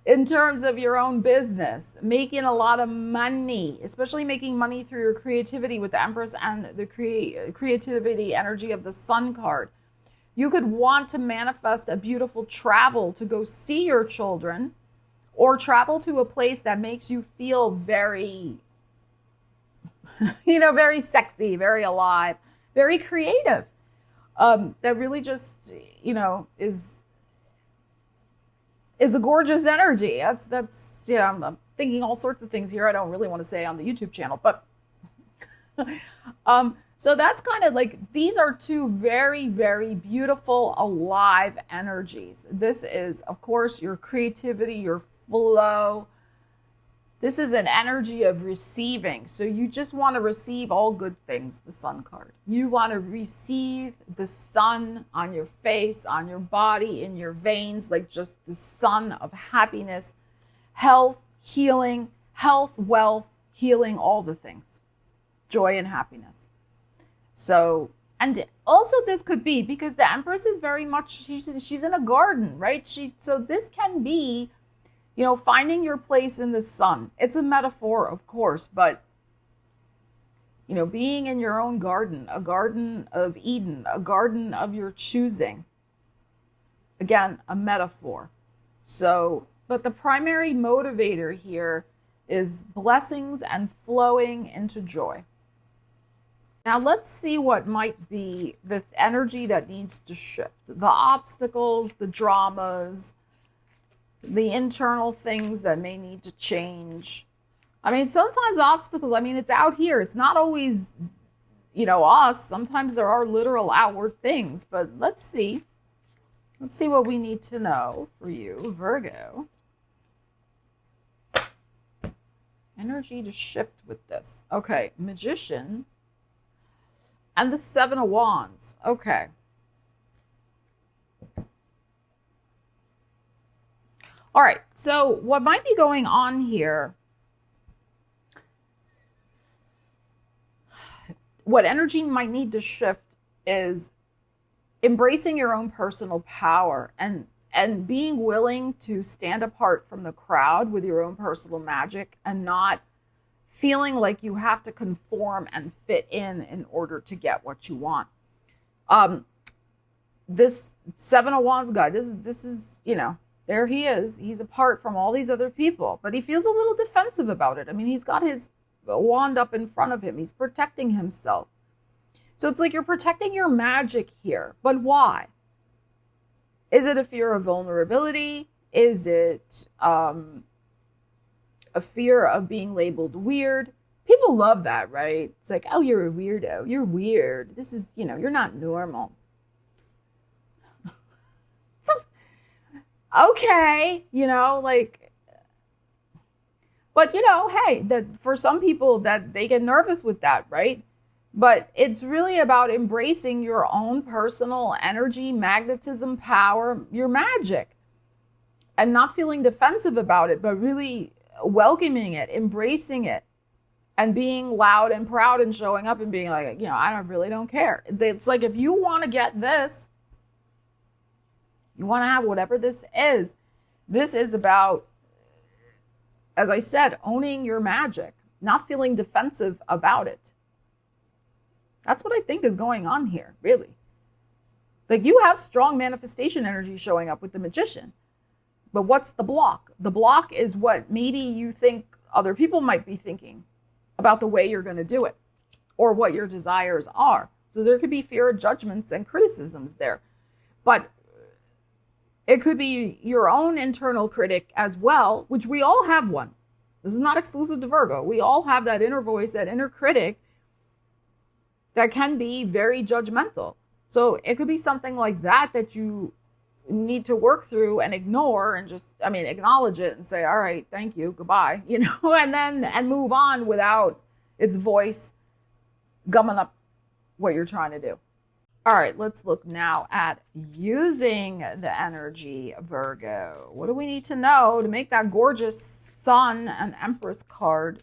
In terms of your own business, making a lot of money, especially making money through your creativity with the Empress and the creativity energy of the Sun card. You could want to manifest a beautiful travel to go see your children, or travel to a place that makes you feel very you know, very sexy, very alive, very creative. That really just, you know, is a gorgeous energy. That's you know, I'm thinking all sorts of things here I don't really want to say on the YouTube channel, but so that's kind of like, these are two very, very beautiful, alive energies. This is, of course, your creativity, your flow. This is an energy of receiving. So you just want to receive all good things, the Sun card. You want to receive the sun on your face, on your body, in your veins, like just the sun of happiness, health, healing, wealth, healing, all the things. Joy and happiness. So, and also this could be because the Empress is very much, she's in a garden, right? So this can be, you know, finding your place in the sun. It's a metaphor, of course, but, you know, being in your own garden, a garden of Eden, a garden of your choosing. Again, a metaphor. So, but the primary motivator here is blessings and flowing into joy. Now let's see what might be the energy that needs to shift. The obstacles, the dramas, the internal things that may need to change. I mean, sometimes obstacles, I mean, it's out here. It's not always, you know, us. Sometimes there are literal outward things, but let's see. Let's see what we need to know for you, Virgo. Energy to shift with this. Okay, Magician. And the Seven of Wands. Okay. All right. So what might be going on here, what energy might need to shift is embracing your own personal power and being willing to stand apart from the crowd with your own personal magic and not feeling like you have to conform and fit in order to get what you want. This Seven of Wands guy, this is, you know, there he is. He's apart from all these other people, but he feels a little defensive about it. I mean, he's got his wand up in front of him. He's protecting himself. So it's like you're protecting your magic here, but why? Is it a fear of vulnerability? Is it a fear of being labeled weird? People love that, right? It's like, oh, you're a weirdo. You're weird. This is, you know, you're not normal. Okay, you know, like, but you know, hey, that for some people that they get nervous with that, right? But it's really about embracing your own personal energy, magnetism, power, your magic, and not feeling defensive about it, but really welcoming it, embracing it, and being loud and proud and showing up and being like, you know, I really don't care. It's like, if you want to get this, you want to have whatever this is about, as I said, owning your magic, not feeling defensive about it. That's what I think is going on here, really. Like, you have strong manifestation energy showing up with the Magician. But what's the block? The block is what maybe you think other people might be thinking about the way you're going to do it or what your desires are. So there could be fear of judgments and criticisms there. But it could be your own internal critic as well, which we all have one. This is not exclusive to Virgo. We all have that inner voice, that inner critic that can be very judgmental. So it could be something like that that you need to work through and ignore and just, I mean, acknowledge it and say, all right, thank you, goodbye, you know, and move on without its voice gumming up what you're trying to do. All right, let's look now at using the energy, Virgo. What do we need to know to make that gorgeous Sun and Empress card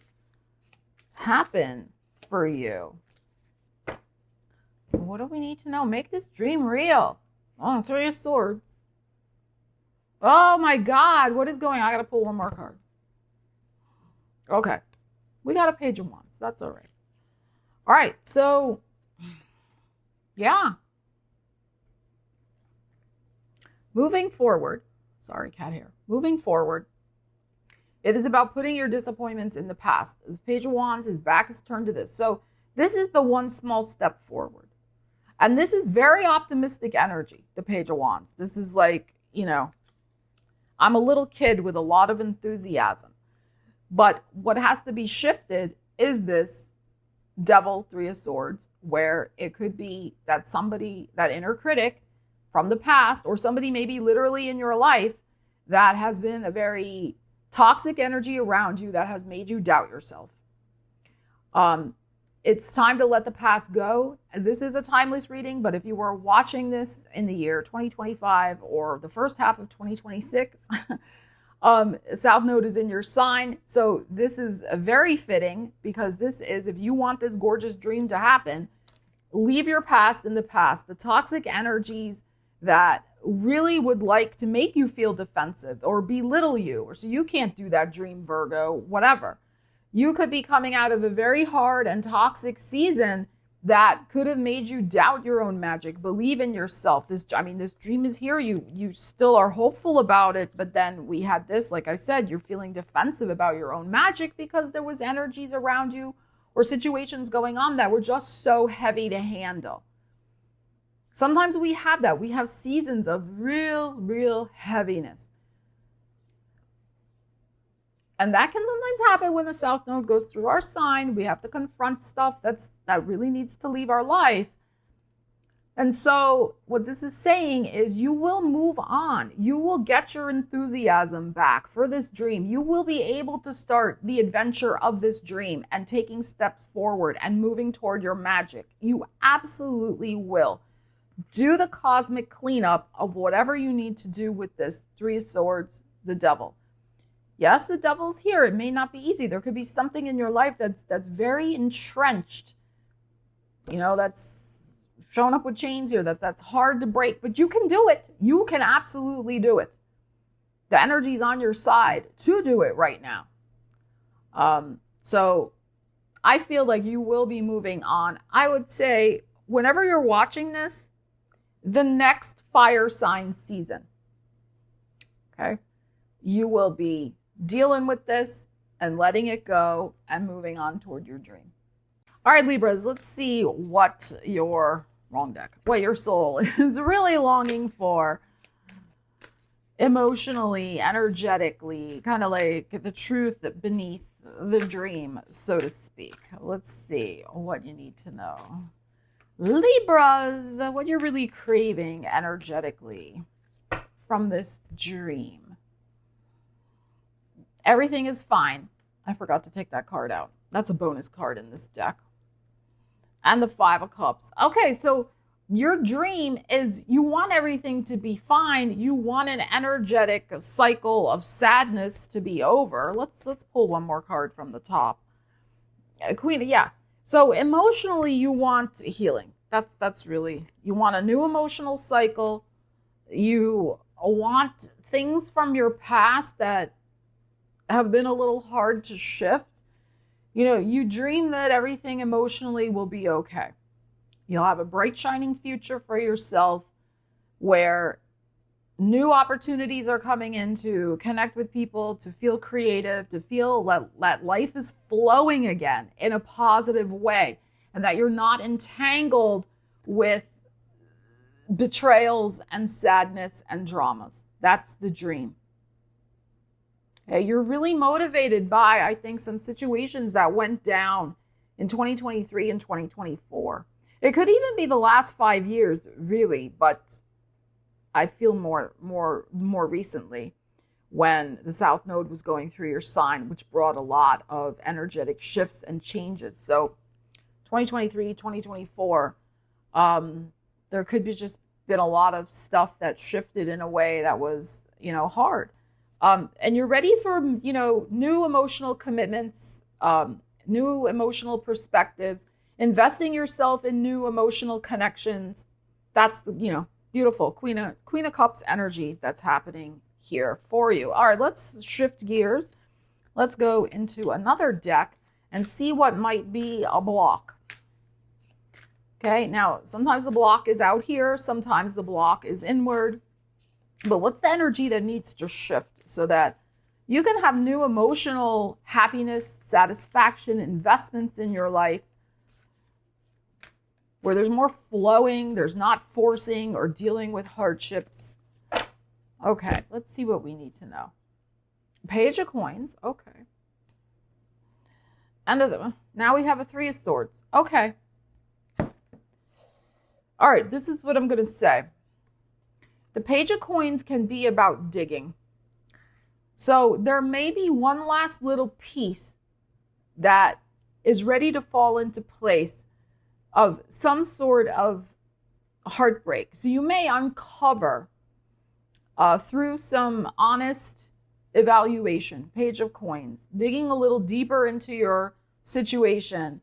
happen for you? What do we need to know? Make this dream real. Oh, Three of Swords. Oh my God, what is going on? I gotta pull one more card. Okay, we got a Page of Wands. That's all right. All right, so yeah. Moving forward, sorry, cat hair. Moving forward, It is about putting your disappointments in the past. This Page of Wands, his back is turned to this. So this is the one small step forward. And this is very optimistic energy, the Page of Wands. This is like, you know, I'm a little kid with a lot of enthusiasm. But what has to be shifted is this Devil, Three of Swords, where it could be that somebody, that inner critic from the past, or somebody maybe literally in your life that has been a very toxic energy around you that has made you doubt yourself. It's time to let the past go. This is a timeless reading, but if you were watching this in the year 2025 or the first half of 2026, South Node is in your sign. So this is very fitting, because this is, if you want this gorgeous dream to happen, leave your past in the past. The toxic energies that really would like to make you feel defensive or belittle you, or so you can't do that dream, Virgo, whatever. You could be coming out of a very hard and toxic season that could have made you doubt your own magic, believe in yourself. This dream is here. You still are hopeful about it, but then we had this, like I said, you're feeling defensive about your own magic because there was energies around you or situations going on that were just so heavy to handle. Sometimes we have that. We have seasons of real heaviness. And that can sometimes happen when the South Node goes through our sign. We have to confront stuff that really needs to leave our life. And so what this is saying is you will move on. You will get your enthusiasm back for this dream. You will be able to start the adventure of this dream and taking steps forward and moving toward your magic. You absolutely will. Do the cosmic cleanup of whatever you need to do with this Three of Swords, the Devil. Yes, the Devil's here. It may not be easy. There could be something in your life that's very entrenched. You know, that's showing up with chains here. That's hard to break, but you can do it. You can absolutely do it. The energy's on your side to do it right now. So I feel like you will be moving on. I would say whenever you're watching this, the next fire sign season, okay, you will be dealing with this and letting it go and moving on toward your dream. All right, Libras, let's see what your what your soul is really longing for emotionally, energetically, kind of like the truth beneath the dream, so to speak. Let's see what you need to know. Libras, what you're really craving energetically from this dream. Everything is fine. I forgot to take that card out. That's a bonus card in this deck. And the Five of Cups. Okay, so your dream is you want everything to be fine. You want an energetic cycle of sadness to be over. Let's pull one more card from the top. Queen, yeah. So emotionally, you want healing. That's really, you want a new emotional cycle. You want things from your past that have been a little hard to shift. You know, you dream that everything emotionally will be okay. You'll have a bright, shining future for yourself where new opportunities are coming in to connect with people, to feel creative, to feel that life is flowing again in a positive way, and that you're not entangled with betrayals and sadness and dramas. That's the dream. Okay, you're really motivated by, I think, some situations that went down in 2023 and 2024. It could even be the last 5 years, really, but I feel more recently when the South Node was going through your sign, which brought a lot of energetic shifts and changes. So 2023, 2024, there could be just been a lot of stuff that shifted in a way that was, hard. And you're ready for, new emotional commitments, new emotional perspectives, investing yourself in new emotional connections. That's the, beautiful Queen of Cups energy that's happening here for you. All right, let's shift gears. Let's go into another deck and see what might be a block. Okay, now sometimes the block is out here, sometimes the block is inward. But what's the energy that needs to shift so that You can have new emotional happiness, satisfaction, investments in your life where there's more flowing, there's not forcing or dealing with hardships. Okay, let's see what we need to know. Page of Coins, okay. Now we have a Three of Swords, okay. All right, this is what I'm going to say. The Page of Coins can be about digging. So there may be one last little piece that is ready to fall into place of some sort of heartbreak. So you may uncover through some honest evaluation, Page of Coins, digging a little deeper into your situation,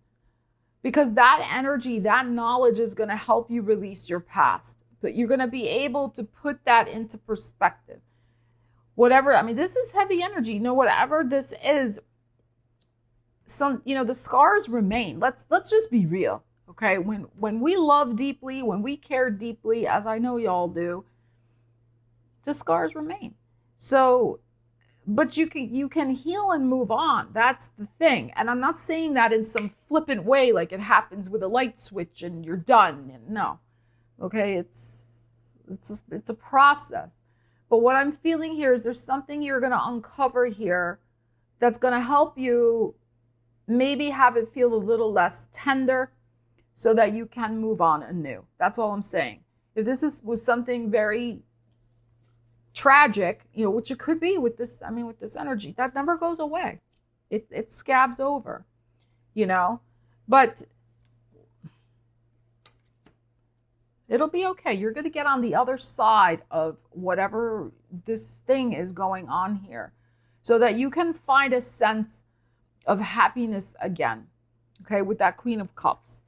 because that energy, that knowledge is going to help you release your past. But you're going to be able to put that into perspective. Whatever, I mean, this is heavy energy. You know, whatever this is, the scars remain. Let's just be real, okay? When we love deeply, when we care deeply, as I know y'all do, the scars remain. So, but you can heal and move on. That's the thing. And I'm not saying that in some flippant way, like it happens with a light switch and you're done. No, okay? It's a process. But what I'm feeling here is there's something you're going to uncover here that's going to help you maybe have it feel a little less tender so that you can move on anew. That's all I'm saying. If this was something very tragic, which it could be with this, with this energy, that never goes away. It scabs over, but it'll be okay. You're going to get on the other side of whatever this thing is going on here so that you can find a sense of happiness again, okay, with that Queen of Cups.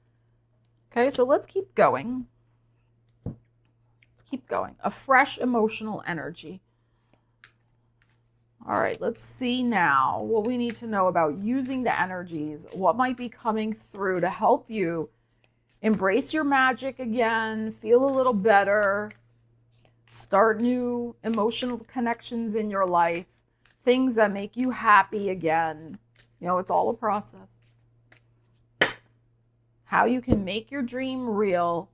Okay, so let's keep going. Let's keep going. A fresh emotional energy. All right, let's see now what we need to know about using the energies, what might be coming through to help you embrace your magic again, feel a little better, start new emotional connections in your life, things that make you happy again. It's all a process. How you can make your dream real.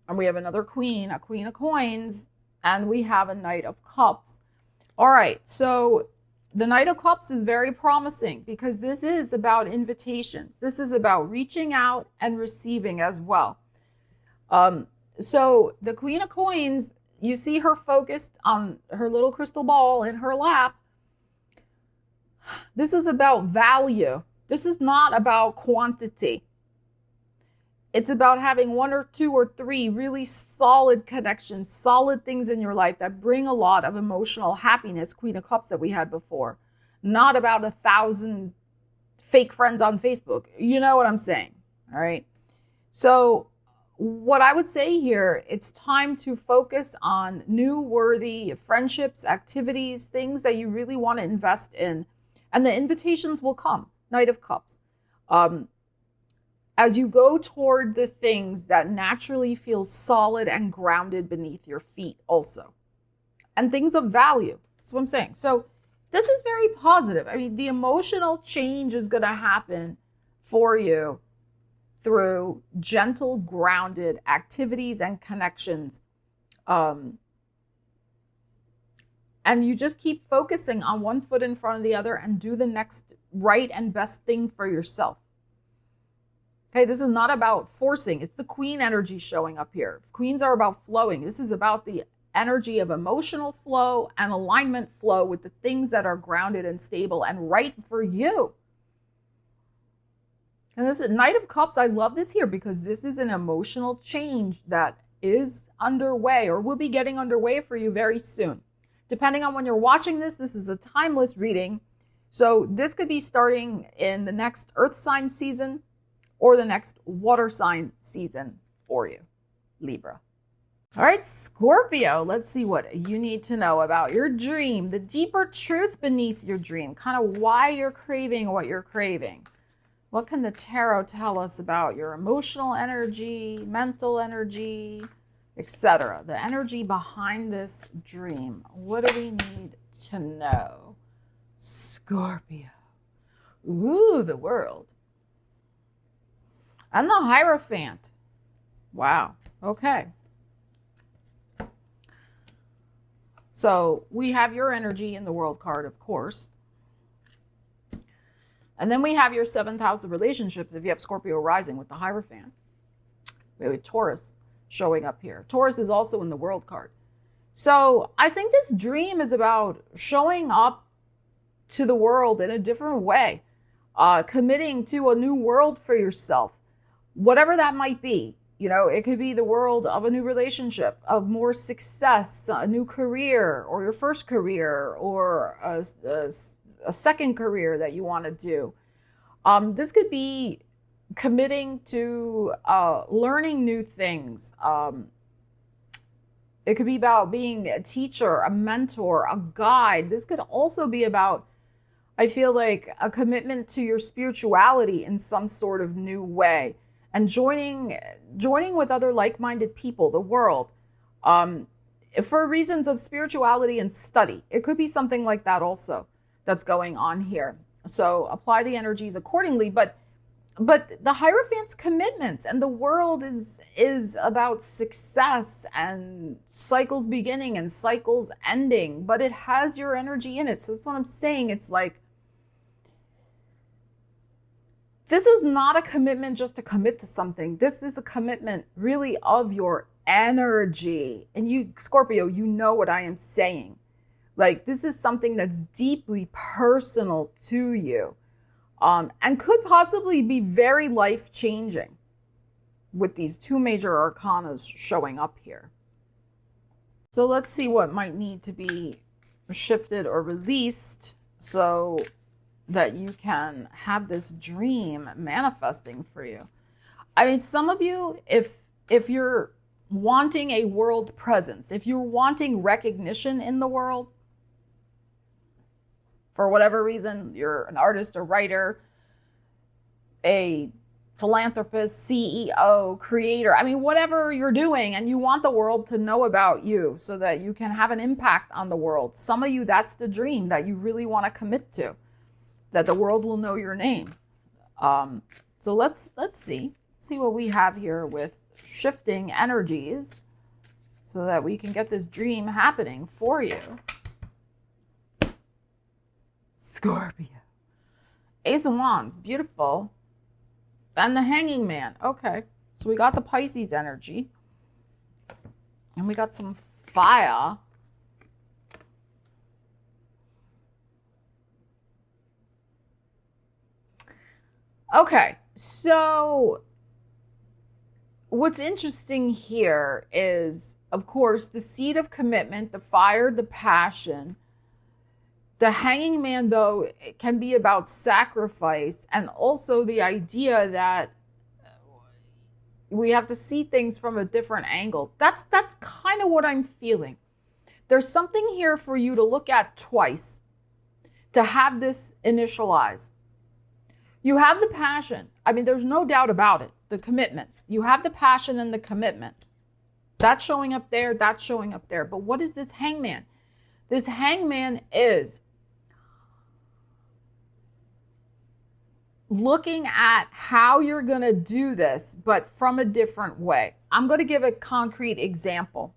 And we have another queen, a Queen of Coins, and we have a Knight of Cups. All right, so the Knight of Cups is very promising because this is about invitations. This is about reaching out and receiving as well. So the Queen of Coins, you see her focused on her little crystal ball in her lap. This is about value. This is not about quantity. It's about having one or two or three really solid connections, solid things in your life that bring a lot of emotional happiness, Queen of Cups that we had before. Not about 1,000 fake friends on Facebook. You know what I'm saying, all right? So what I would say here, it's time to focus on new worthy friendships, activities, things that you really want to invest in. And the invitations will come, Knight of Cups. As you go toward the things that naturally feel solid and grounded beneath your feet also. And things of value. That's what I'm saying. So this is very positive. The emotional change is going to happen for you through gentle, grounded activities and connections. And you just keep focusing on one foot in front of the other and do the next right and best thing for yourself. Okay, this is not about forcing. It's the queen energy showing up here. Queens are about flowing. This is about the energy of emotional flow and alignment flow with the things that are grounded and stable and right for you. And this is Knight of Cups. I love this here because this is an emotional change that is underway or will be getting underway for you very soon. Depending on when you're watching this, this is a timeless reading. So this could be starting in the next earth sign season or the next water sign season for you, Libra. All right, Scorpio, let's see what you need to know about your dream, the deeper truth beneath your dream, kind of why you're craving what you're craving. What can the tarot tell us about your emotional energy, mental energy, etc.? The energy behind this dream. What do we need to know. Scorpio. Ooh, the World. And the Hierophant. Wow. Okay. So we have your energy in the World card, of course. And then we have your 7th house of relationships if you have Scorpio rising with the Hierophant. We have Taurus showing up here. Taurus is also in the World card. So I think this dream is about showing up to the world in a different way, committing to a new world for yourself, whatever that might be. You know, it could be the world of a new relationship, of more success, a new career, or your first career, or a second career that you want to do. This could be committing to learning new things. It could be about being a teacher, a mentor, a guide. This could also be about, I feel like, a commitment to your spirituality in some sort of new way, and joining with other like-minded people, the world, for reasons of spirituality and study. It could be something like that also that's going on here. So apply the energies accordingly. But the Hierophant's commitments, and the World is about success and cycles beginning and cycles ending, but it has your energy in it. So that's what I'm saying. It's like, this is not a commitment just to commit to something. This is a commitment really of your energy. And you, Scorpio, you know what I am saying. Like, this is something that's deeply personal to you, and could possibly be very life-changing with these 2 major arcanas showing up here. So let's see what might need to be shifted or released so that you can have this dream manifesting for you. I mean, some of you, if you're wanting a world presence, if you're wanting recognition in the world, for whatever reason, you're an artist, a writer, a philanthropist, CEO, creator, I mean, whatever you're doing, and you want the world to know about you so that you can have an impact on the world. Some of you, that's the dream that you really want to commit to, that the world will know your name. So let's see what we have here with shifting energies so that we can get this dream happening for you. Scorpio. Ace of Wands, beautiful. And the Hanging Man. Okay, so we got the Pisces energy. And we got some fire. Okay, so what's interesting here is, of course, the seed of commitment, the fire, the passion. The Hanging Man, though, it can be about sacrifice, and also the idea that we have to see things from a different angle. That's kind of what I'm feeling. There's something here for you to look at twice, to have this initialize. You have the passion. I mean, there's no doubt about it. The commitment. You have the passion and the commitment. That's showing up there. That's showing up there. But what is this Hangman? This Hangman is looking at how you're going to do this, but from a different way. I'm going to give a concrete example.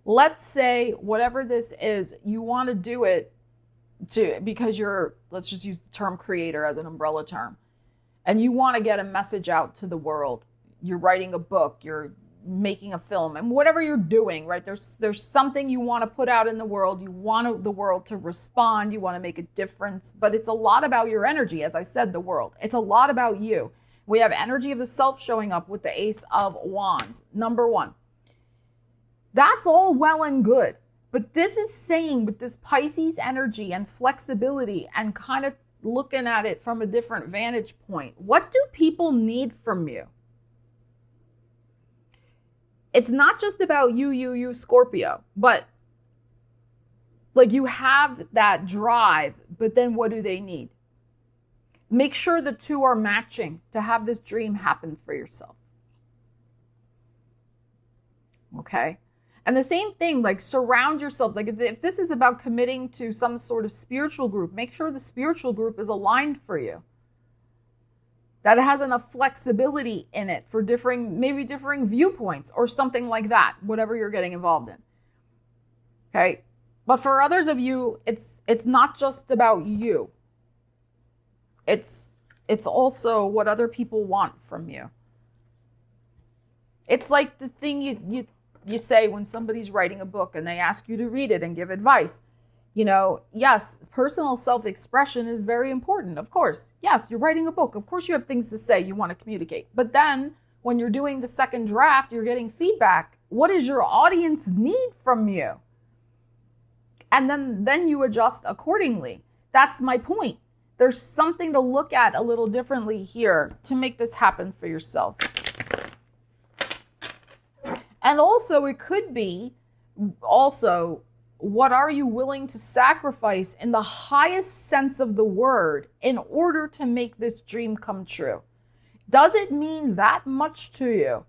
Let's say whatever this is, you want to do it because you're, let's just use the term creator as an umbrella term, and you want to get a message out to the world. You're writing a book, you're making a film, and whatever you're doing, right? There's something you want to put out in the world. You want the world to respond. You want to make a difference, but it's a lot about your energy. As I said, the world, it's a lot about you. We have energy of the self showing up with the Ace of Wands. Number 1. That's all well and good, but this is saying with this Pisces energy and flexibility and kind of looking at it from a different vantage point, what do people need from you? It's not just about you, Scorpio, but like you have that drive, but then what do they need? Make sure the two are matching to have this dream happen for yourself. Okay? And the same thing, like surround yourself. Like if this is about committing to some sort of spiritual group, make sure the spiritual group is aligned for you. That it has enough flexibility in it for maybe differing viewpoints or something like that, whatever you're getting involved in. Okay? But for others of you, it's not just about you. It's also what other people want from you. It's like the thing you say when somebody's writing a book and they ask you to read it and give advice. You know, yes, personal self-expression is very important, of course. Yes, you're writing a book. Of course you have things to say you want to communicate. But then when you're doing the second draft, you're getting feedback. What does your audience need from you? And then you adjust accordingly. That's my point. There's something to look at a little differently here to make this happen for yourself. And also, it could be what are you willing to sacrifice in the highest sense of the word in order to make this dream come true? Does it mean that much to you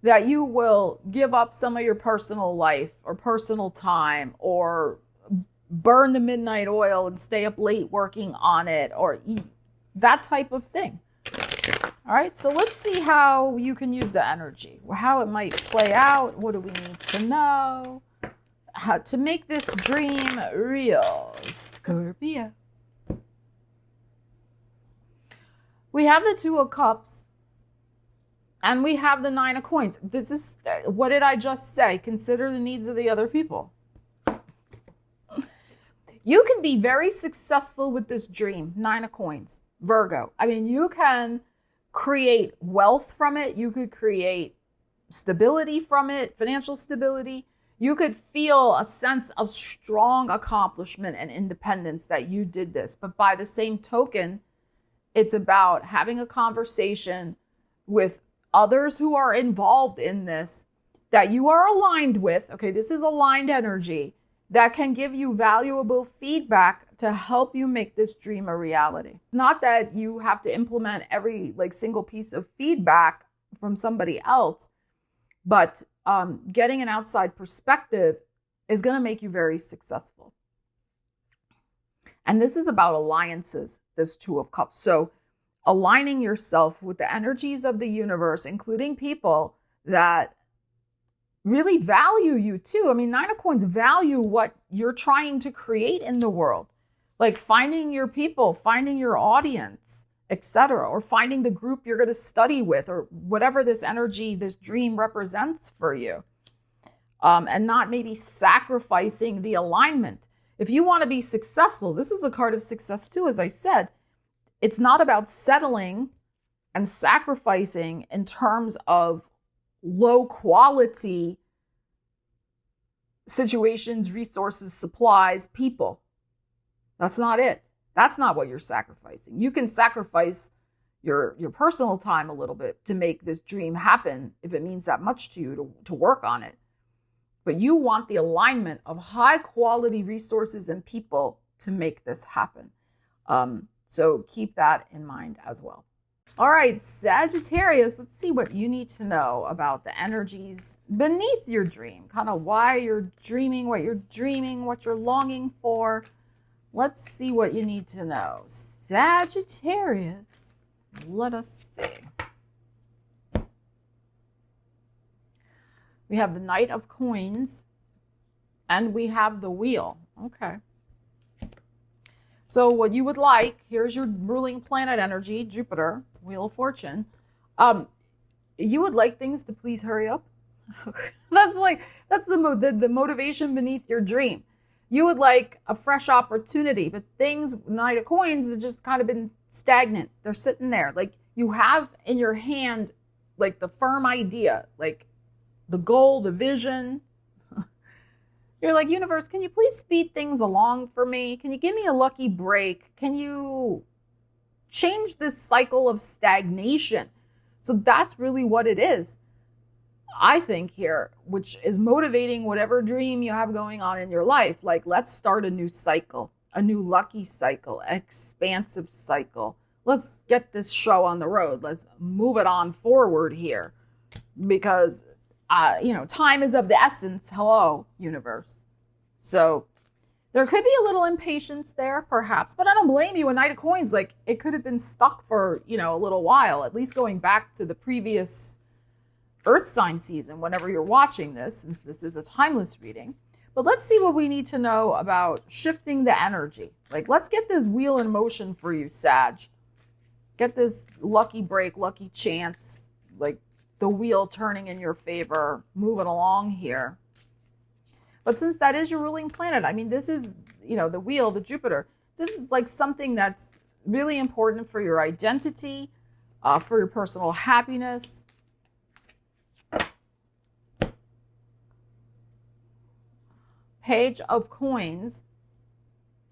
that you will give up some of your personal life or personal time or burn the midnight oil and stay up late working on it or that type of thing? All right, so let's see how you can use the energy, how it might play out. What do we need to know? How to make this dream real, Scorpio. We have the Two of Cups and we have the Nine of Coins. This is, what did I just say? Consider the needs of the other people. You can be very successful with this dream, Nine of Coins, Virgo. I mean, you can create wealth from it. You could create stability from it, financial stability. You could feel a sense of strong accomplishment and independence that you did this. But by the same token, it's about having a conversation with others who are involved in this that you are aligned with. Okay, this is aligned energy that can give you valuable feedback to help you make this dream a reality. Not that you have to implement every single piece of feedback from somebody else, but getting an outside perspective is going to make you very successful. And this is about alliances, this Two of Cups. So aligning yourself with the energies of the universe, including people that really value you too. I mean, Nine of Coins value what you're trying to create in the world. Like finding your people, finding your audience, etc., or finding the group you're going to study with, or whatever this energy, this dream represents for you. And not maybe sacrificing the alignment. If you want to be successful, this is a card of success too, as I said. It's not about settling and sacrificing in terms of low quality situations, resources, supplies, people. That's not it. That's not what you're sacrificing. You can sacrifice your personal time a little bit to make this dream happen if it means that much to you to work on it. But you want the alignment of high quality resources and people to make this happen. So keep that in mind as well. All right, Sagittarius, let's see what you need to know about the energies beneath your dream. Kind of why you're dreaming, what you're longing for. Let's see what you need to know. Sagittarius, let us see. We have the Knight of Coins and we have the Wheel. Okay. So what you would like, here's your ruling planet energy, Jupiter, Wheel of Fortune. You would like things to please hurry up. that's the motivation beneath your dream. You would like a fresh opportunity, but things, Knight of Coins, have just kind of been stagnant. They're sitting there. Like you have in your hand, like the firm idea, like the goal, the vision. You're like, universe, can you please speed things along for me? Can you give me a lucky break? Can you change this cycle of stagnation? So that's really what it is, I think, here, which is motivating whatever dream you have going on in your life. Like, let's start a new cycle, a new lucky cycle, expansive cycle. Let's get this show on the road. Let's move it on forward here, because time is of the essence. Hello, universe. So there could be a little impatience there, perhaps, but I don't blame you. A Knight of Coins, like, it could have been stuck for, a little while, at least going back to the previous Earth sign season, whenever you're watching this, since this is a timeless reading. But let's see what we need to know about shifting the energy. Like, let's get this wheel in motion for you, Sag. Get this lucky break, lucky chance, like the wheel turning in your favor, moving along here. But since that is your ruling planet, I mean, this is, the wheel, the Jupiter, this is like something that's really important for your identity, for your personal happiness. Page of Coins.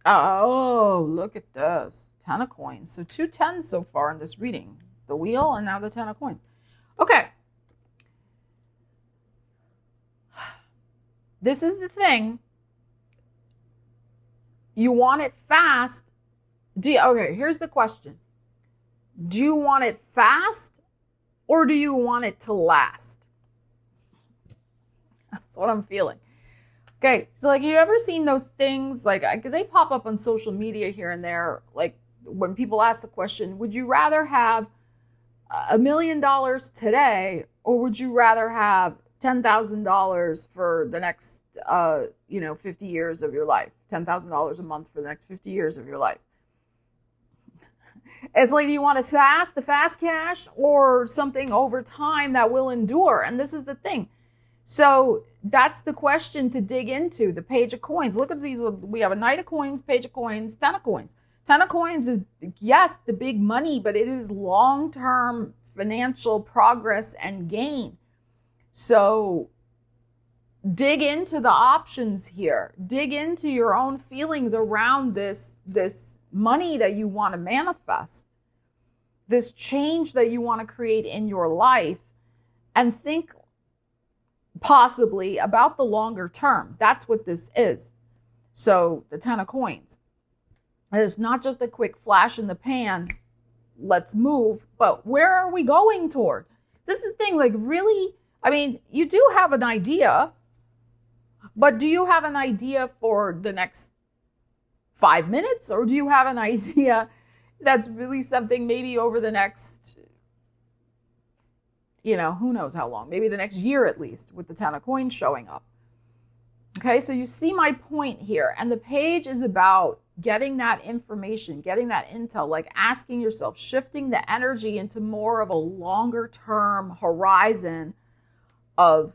Oh, look at this. 10 of Coins. So 2 10s so far in this reading. The wheel and now the 10 of Coins. Okay. This is the thing. You want it fast. Okay, here's the question. Do you want it fast or do you want it to last? That's what I'm feeling. Okay, so like, you ever seen those things, like they pop up on social media here and there, like when people ask the question, would you rather have $1 million today, or would you rather have $10,000 for the next, 50 years of your life, $10,000 a month for the next 50 years of your life? It's like, do you want it fast, the fast cash, or something over time that will endure? And this is the thing. So that's the question to dig into, the Page of Coins. Look at these. We have a Knight of Coins, Page of Coins, 10 of Coins. 10 of Coins is, yes, the big money, but it is long-term financial progress and gain. So dig into the options here. Dig into your own feelings around this money that you want to manifest, this change that you want to create in your life, and think possibly about the longer term. That's what this is. So the 10 of Coins. It's not just a quick flash in the pan, let's move, but where are we going toward? This is the thing, like, really, I mean, you do have an idea, but do you have an idea for the next 5 minutes? Or do you have an idea that's really something maybe over the next, who knows how long, maybe the next year at least, with the 10 of Coins showing up. Okay, so you see my point here. And the page is about getting that information, getting that intel, like asking yourself, shifting the energy into more of a longer term horizon of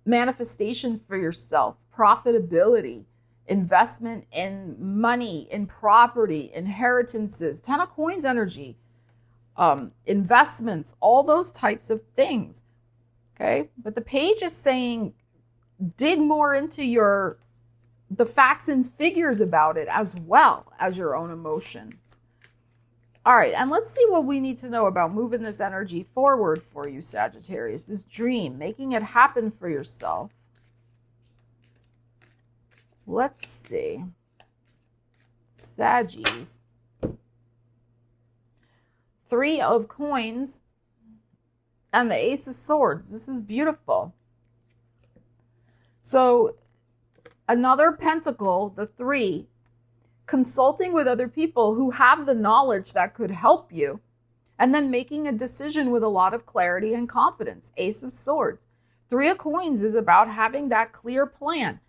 manifestation for yourself, profitability, investment in money, in property, inheritances, 10 of Coins energy, investments, all those types of things. Okay, but the page is saying dig more into the facts and figures about it, as well as your own emotions. All right, and let's see what we need to know about moving this energy forward for you, Sagittarius, this dream, making it happen for yourself. Let's see. Saggies. 3 of Coins and the Ace of Swords. This is beautiful. So another pentacle, the 3, consulting with other people who have the knowledge that could help you, and then making a decision with a lot of clarity and confidence. Ace of Swords. 3 of Coins is about having that clear plan.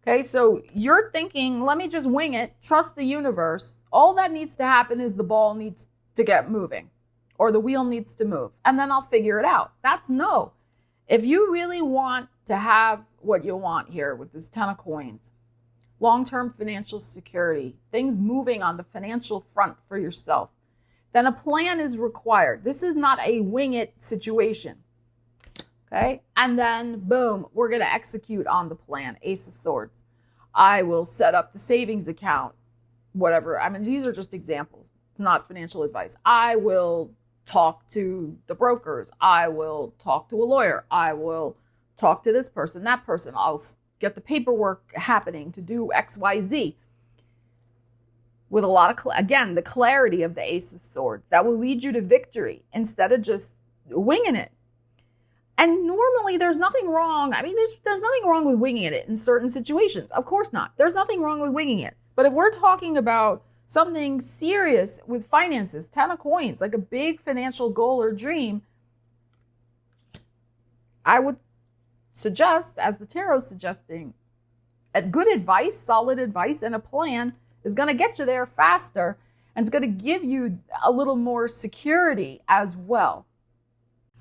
Okay, so you're thinking, let me just wing it, trust the universe. All that needs to happen is the ball needs to get moving, or the wheel needs to move, and then I'll figure it out. That's no. If you really want to have what you want here with this 10 of Coins, long-term financial security, things moving on the financial front for yourself, then a plan is required. This is not a wing it situation. Okay, and then boom, we're going to execute on the plan. Ace of Swords. I will set up the savings account, whatever. I mean, these are just examples. It's not financial advice. I will talk to the brokers. I will talk to a lawyer. I will talk to this person, that person. I'll get the paperwork happening to do X, Y, Z. With a lot of, again, the clarity of the Ace of Swords that will lead you to victory instead of just winging it. And normally there's nothing wrong. I mean, there's nothing wrong with winging it in certain situations. Of course not. There's nothing wrong with winging it. But if we're talking about something serious with finances, 10 of coins, like a big financial goal or dream, I would suggest, as the tarot is suggesting, a good advice, solid advice, and a plan is going to get you there faster, and it's going to give you a little more security as well.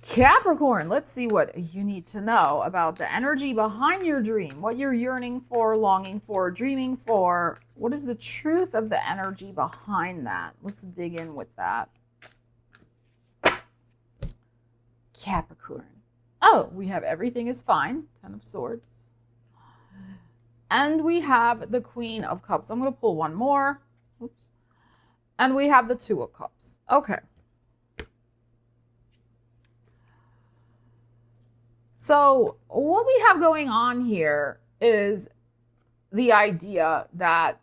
Capricorn, let's see what you need to know about the energy behind your dream, what you're yearning for, longing for, dreaming for. What is the truth of the energy behind that? Let's dig in with that. Capricorn. Oh, we have everything is fine. 10 of Swords. And we have the Queen of Cups. I'm going to pull one more. Oops. And we have the 2 of Cups. Okay. So what we have going on here is the idea that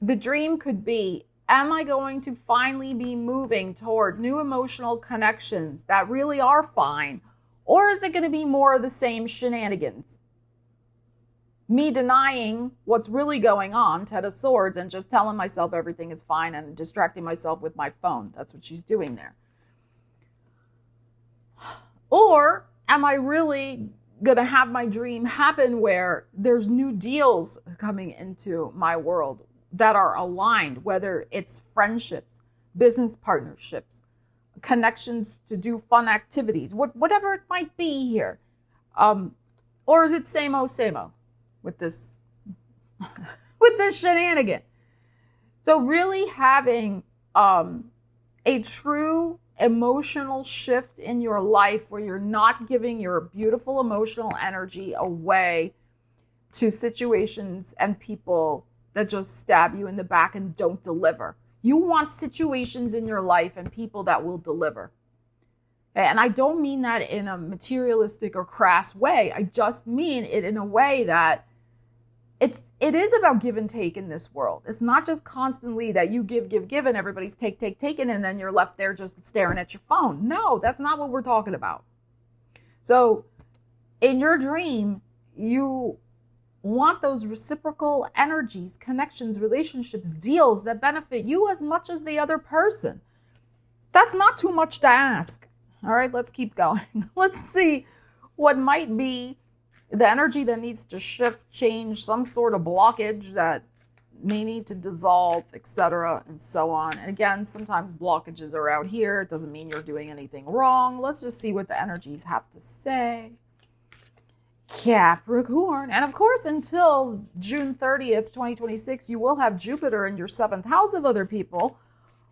the dream could be, am I going to finally be moving toward new emotional connections that really are fine? Or is it going to be more of the same shenanigans? Me denying what's really going on, 10 of Swords, and just telling myself everything is fine and distracting myself with my phone. That's what she's doing there. Or am I really going to have my dream happen where there's new deals coming into my world that are aligned, whether it's friendships, business partnerships, connections to do fun activities, whatever it might be here. Or is it same-o with this with this shenanigan? So really having a true emotional shift in your life where you're not giving your beautiful emotional energy away to situations and people that just stab you in the back and don't deliver. You want situations in your life and people that will deliver. And I don't mean that in a materialistic or crass way. I just mean it in a way that it is about give and take in this world. It's not just constantly that you give, and everybody's take, and then you're left there just staring at your phone. No, that's not what we're talking about. So in your dream, you want those reciprocal energies, connections, relationships, deals that benefit you as much as the other person. That's not too much to ask. All right, let's keep going. Let's see what might be the energy that needs to shift, change, some sort of blockage that may need to dissolve, etc., and so on. And again, sometimes blockages are out here. It doesn't mean you're doing anything wrong. Let's just see what the energies have to say. Capricorn. And of course, until June 30th, 2026, you will have Jupiter in your 7th house of other people,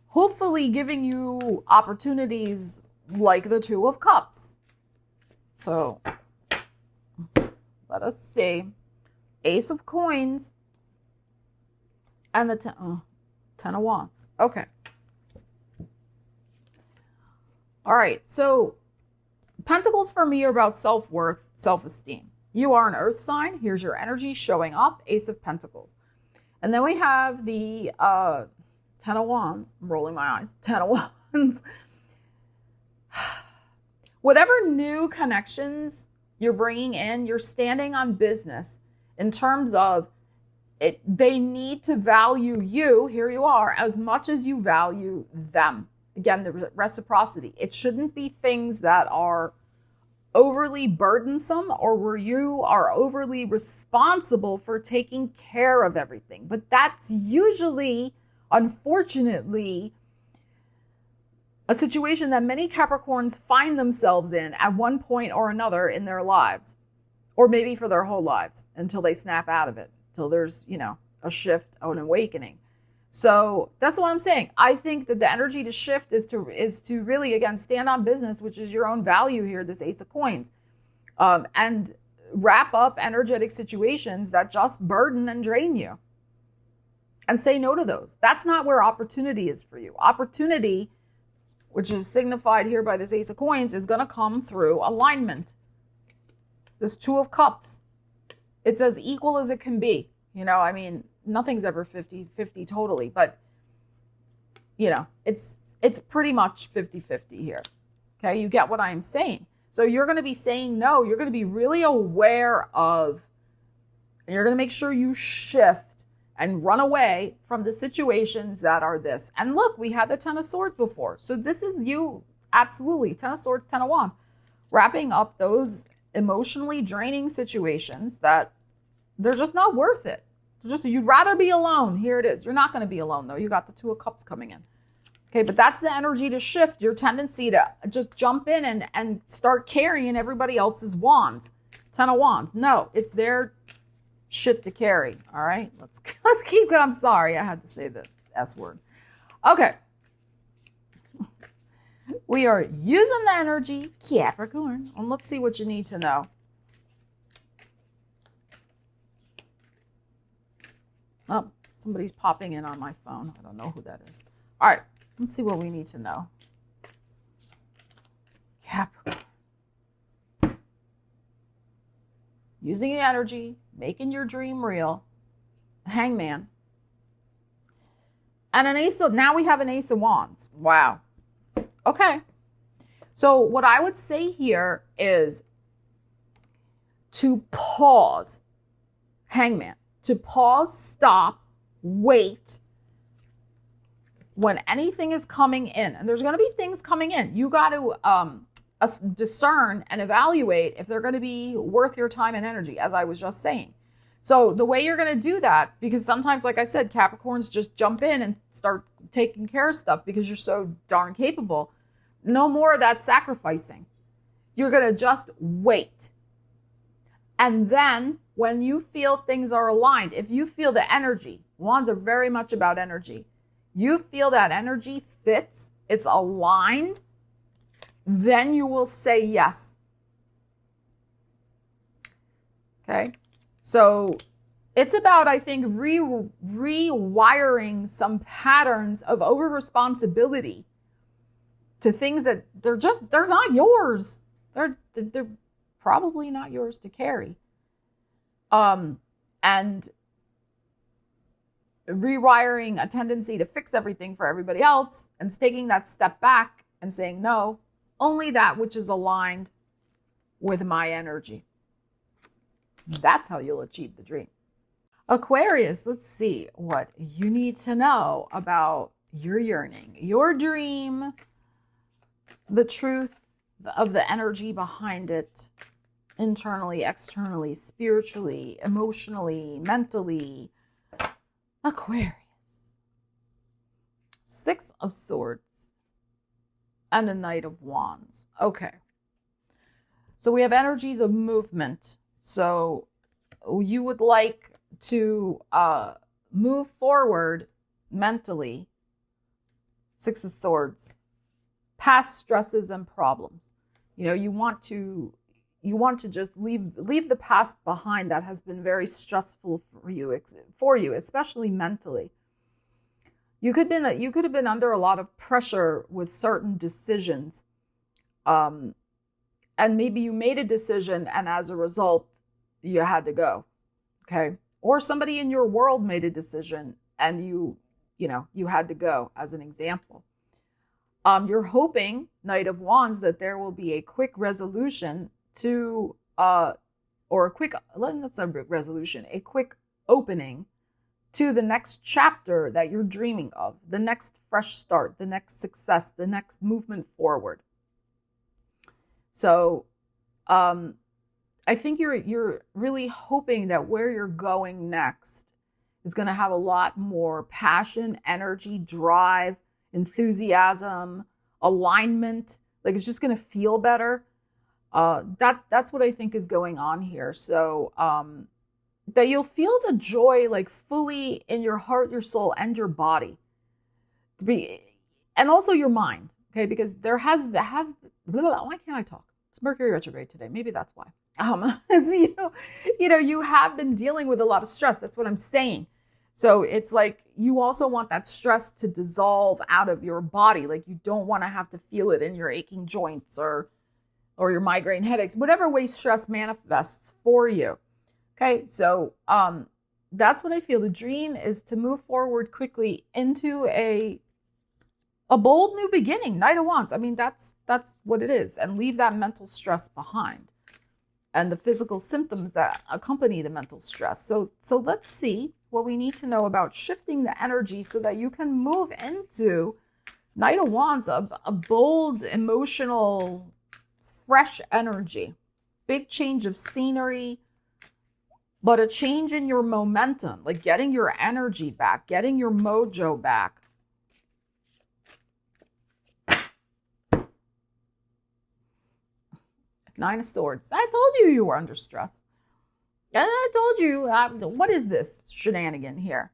hopefully giving you opportunities like the 2 of Cups. So let us see. Ace of Coins and the 10 of Wands. Okay. All right. So Pentacles for me are about self-worth, self-esteem. You are an earth sign. Here's your energy showing up. Ace of Pentacles. And then we have the 10 of Wands. I'm rolling my eyes. 10 of Wands. Whatever new connections you're bringing in, you're standing on business in terms of it. They need to value you, here you are, as much as you value them. Again, the reciprocity. It shouldn't be things that are overly burdensome or where you are overly responsible for taking care of everything. But that's usually, unfortunately, a situation that many Capricorns find themselves in at one point or another in their lives, or maybe for their whole lives until they snap out of it, until there's, a shift, an awakening. So that's what I'm saying. I think that the energy to shift is to really, again, stand on business, which is your own value here, this Ace of Coins, and wrap up energetic situations that just burden and drain you, and say no to those. That's not where opportunity is for you. Opportunity, which is signified here by this Ace of Coins, is going to come through alignment. This 2 of Cups, it's as equal as it can be. Nothing's ever 50-50 totally, but, it's pretty much 50-50 here. Okay, you get what I'm saying. So you're going to be saying no. You're going to be really aware of, and you're going to make sure you shift and run away from the situations that are this. And look, we had the Ten of Swords before. So this is you, absolutely. Ten of Swords, Ten of Wands. Wrapping up those emotionally draining situations that they're just not worth it. You'd rather be alone. Here it is. You're not going to be alone, though. You got the Two of Cups coming in. Okay, but that's the energy to shift, your tendency to just jump in and start carrying everybody else's wands. Ten of Wands. No, it's their shit to carry. All right, let's keep going. I'm sorry, I had to say the S word. Okay. We are using the energy, Capricorn, and let's see what you need to know. Oh, somebody's popping in on my phone. I don't know who that is. All right, let's see what we need to know. Capricorn. Using the energy, making your dream real. Hangman. And an Ace of, now we have an Ace of Wands. Wow. Okay. So what I would say here is to pause. Hangman. To pause, stop, wait when anything is coming in. And there's going to be things coming in. You got to discern and evaluate if they're going to be worth your time and energy, as I was just saying. So the way you're going to do that, because sometimes, like I said, Capricorns just jump in and start taking care of stuff because you're so darn capable. No more of that sacrificing. You're going to just wait. And then when you feel things are aligned, if you feel the energy, wands are very much about energy. You feel that energy fits, it's aligned, then you will say yes. Okay? So it's about, I think, rewiring some patterns of over-responsibility to things that they're not yours. They're probably not yours to carry. And rewiring a tendency to fix everything for everybody else and taking that step back and saying, no, only that which is aligned with my energy. That's how you'll achieve the dream. Aquarius, let's see what you need to know about your yearning, your dream, the truth of the energy behind it, internally, externally, spiritually, emotionally, mentally. Aquarius. Six of Swords and a Knight of Wands. Okay. So we have energies of movement. So you would like to move forward mentally. Six of Swords. Past stresses and problems. You know, you want to just leave the past behind that has been very stressful for you, especially mentally. You could have been under a lot of pressure with certain decisions, and maybe you made a decision and as a result you had to go. Okay, or somebody in your world made a decision and you had to go, as an example. You're hoping, Knight of Wands, that there will be a quick resolution to, a quick opening to the next chapter that you're dreaming of, the next fresh start, the next success, the next movement forward. So, I think you're really hoping that where you're going next is going to have a lot more passion, energy, drive, enthusiasm, alignment. Like, it's just going to feel better. That's what I think is going on here. So that you'll feel the joy like fully in your heart, your soul, and your body, and also your mind. Okay, because there why can't I talk? It's Mercury retrograde today. Maybe that's why. You have been dealing with a lot of stress. That's what I'm saying. So it's like you also want that stress to dissolve out of your body. Like, you don't want to have to feel it in your aching joints or your migraine headaches, whatever way stress manifests for you. Okay, so that's what I feel. The dream is to move forward quickly into a a bold new beginning, Knight of Wands. I mean, that's what it is. And leave that mental stress behind and the physical symptoms that accompany the mental stress. So let's see what we need to know about shifting the energy so that you can move into Knight of Wands, a bold, emotional, fresh energy. Big change of scenery, but a change in your momentum, like getting your energy back, getting your mojo back. Nine of Swords. I told you you were under stress. I told you, what is this shenanigan here?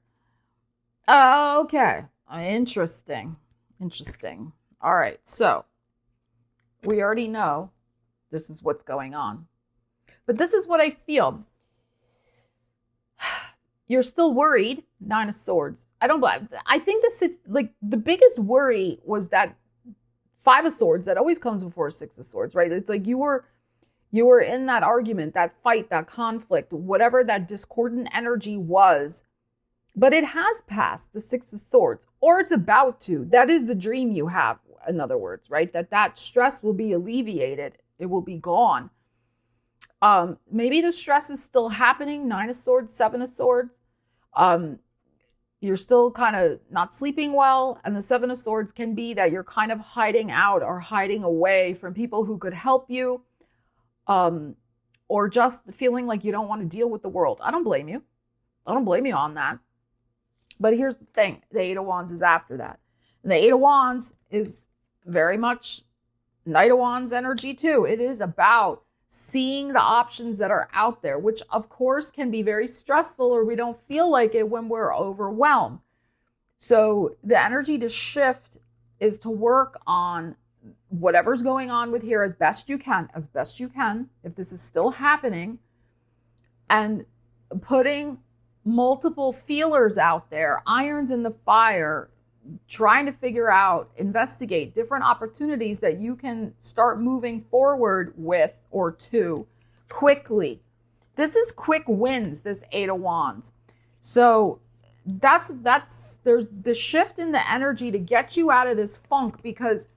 Okay, interesting. All right, so we already know this is what's going on. But this is what I feel. You're still worried, Nine of Swords. I think this, like, the biggest worry was that Five of Swords that always comes before Six of Swords, right? It's like you were in that argument, that fight, that conflict, whatever that discordant energy was, but it has passed, the Six of Swords, or it's about to. That is the dream you have, in other words, right? That stress will be alleviated. It will be gone. Maybe the stress is still happening, Nine of Swords, Seven of Swords. You're still kind of not sleeping well, and the Seven of Swords can be that you're kind of hiding out or hiding away from people who could help you. Or just feeling like you don't want to deal with the world. I don't blame you. I don't blame you on that. But here's the thing. The Eight of Wands is after that. And the Eight of Wands is very much Knight of Wands energy too. It is about seeing the options that are out there, which of course can be very stressful, or we don't feel like it when we're overwhelmed. So the energy to shift is to work on whatever's going on with here as best you can, if this is still happening, and putting multiple feelers out there, irons in the fire, trying to figure out, investigate different opportunities that you can start moving forward with or to quickly. This is quick wins, this Eight of Wands. So there's the shift in the energy to get you out of this funk, because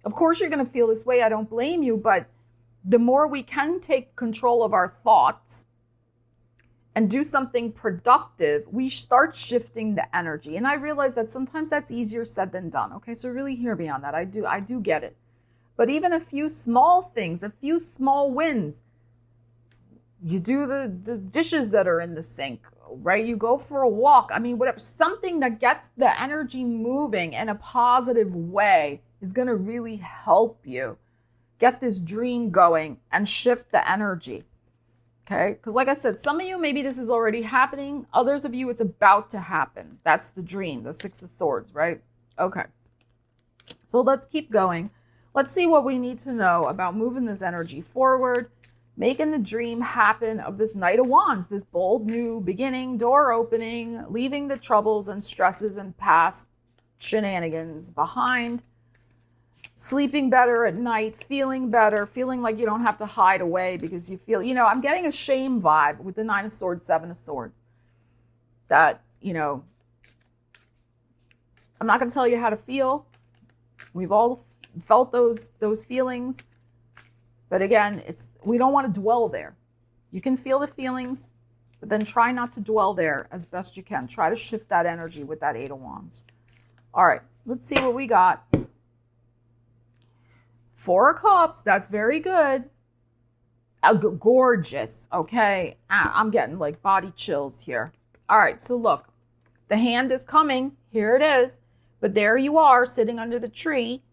of course you're going to feel this way. I don't blame you, but the more we can take control of our thoughts and do something productive, we start shifting the energy. And I realize that sometimes that's easier said than done. Okay, so really hear me on that. I do get it. But even a few small things, a few small wins, you do the dishes that are in the sink, right? You go for a walk. I mean, whatever, something that gets the energy moving in a positive way is going to really help you get this dream going and shift the energy. Okay? Because like I said, some of you, maybe this is already happening. Others of you, it's about to happen. That's the dream, the Six of Swords, right? Okay. So let's keep going. Let's see what we need to know about moving this energy forward, making the dream happen of this Knight of Wands, this bold new beginning, door opening, leaving the troubles and stresses and past shenanigans behind. Sleeping better at night, feeling better, feeling like you don't have to hide away because you feel, I'm getting a shame vibe with the Nine of Swords, Seven of Swords. That, I'm not going to tell you how to feel. We've all felt those feelings. But again, we don't want to dwell there. You can feel the feelings, but then try not to dwell there as best you can. Try to shift that energy with that Eight of Wands. All right, let's see what we got. Four of Cups, that's very good. Gorgeous, okay? I'm getting like body chills here. All right, so look, the hand is coming. Here it is. But there you are sitting under the tree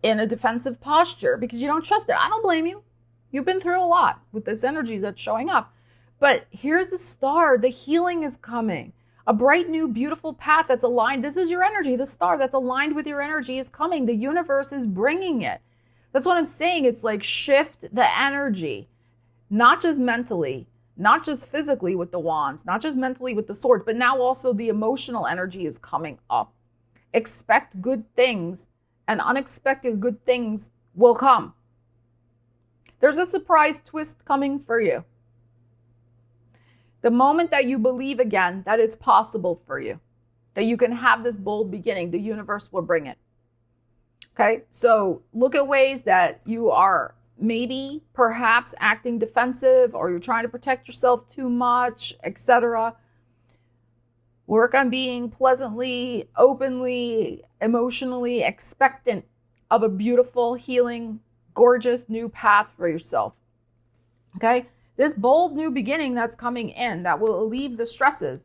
in a defensive posture because you don't trust it. I don't blame you. You've been through a lot with this energy that's showing up. But here's the star. The healing is coming. A bright, new, beautiful path that's aligned. This is your energy. The star that's aligned with your energy is coming. The universe is bringing it. That's what I'm saying. It's like shift the energy, not just mentally, not just physically with the wands, not just mentally with the swords, but now also the emotional energy is coming up. Expect good things, and unexpected good things will come. There's a surprise twist coming for you. The moment that you believe again that it's possible for you, that you can have this bold beginning. The universe will bring it. Okay, so look at ways that you are maybe perhaps acting defensive, or you're trying to protect yourself too much, etc. Work on being pleasantly, openly, emotionally expectant of a beautiful, healing, gorgeous new path for yourself. Okay, this bold new beginning that's coming in that will alleviate the stresses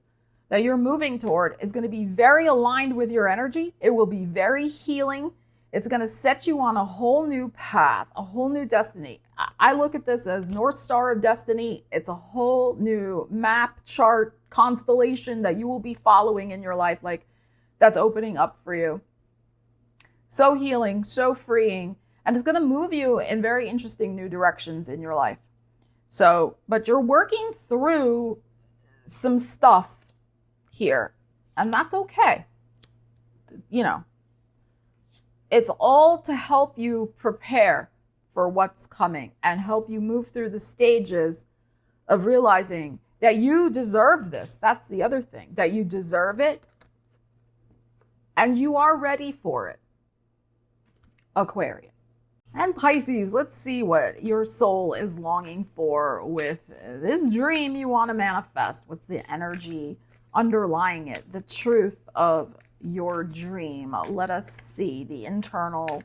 that you're moving toward is going to be very aligned with your energy. It will be very healing. It's going to set you on a whole new path, a whole new destiny. I look at this as North Star of destiny. It's a whole new map, chart, constellation that you will be following in your life, like that's opening up for you. So healing, so freeing, and it's going to move you in very interesting new directions in your life. So, but you're working through some stuff here, and that's okay. You know, it's all to help you prepare for what's coming and help you move through the stages of realizing that you deserve this. That's the other thing, that you deserve it and you are ready for it. Aquarius. And Pisces, let's see what your soul is longing for with this dream you want to manifest. What's the energy underlying it? The truth of your dream. Let us see the internal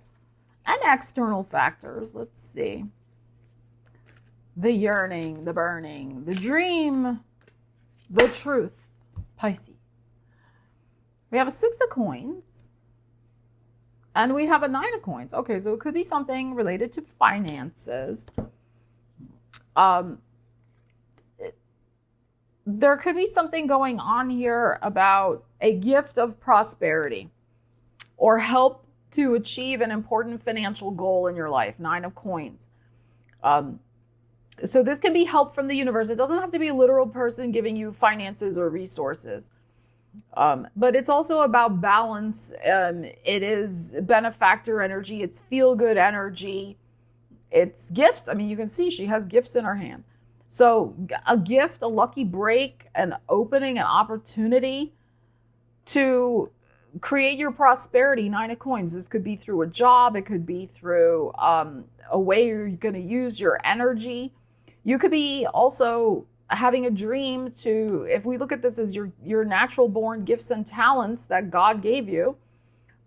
and external factors. Let's see. The yearning, the burning, the dream, the truth. Pisces. We have a 6 of coins. And we have a 9 of coins. Okay, so it could be something related to finances. There could be something going on here about a gift of prosperity or help to achieve an important financial goal in your life. 9 of coins. So this can be help from the universe. It doesn't have to be a literal person giving you finances or resources. But it's also about balance. It is benefactor energy. It's feel-good energy. It's gifts. I mean, you can see she has gifts in her hand. So a gift, a lucky break, an opening, an opportunity to create your prosperity. 9 of coins. This could be through a job. It could be through a way you're going to use your energy. You could be also having a dream to, if we look at this as your natural born gifts and talents that God gave you,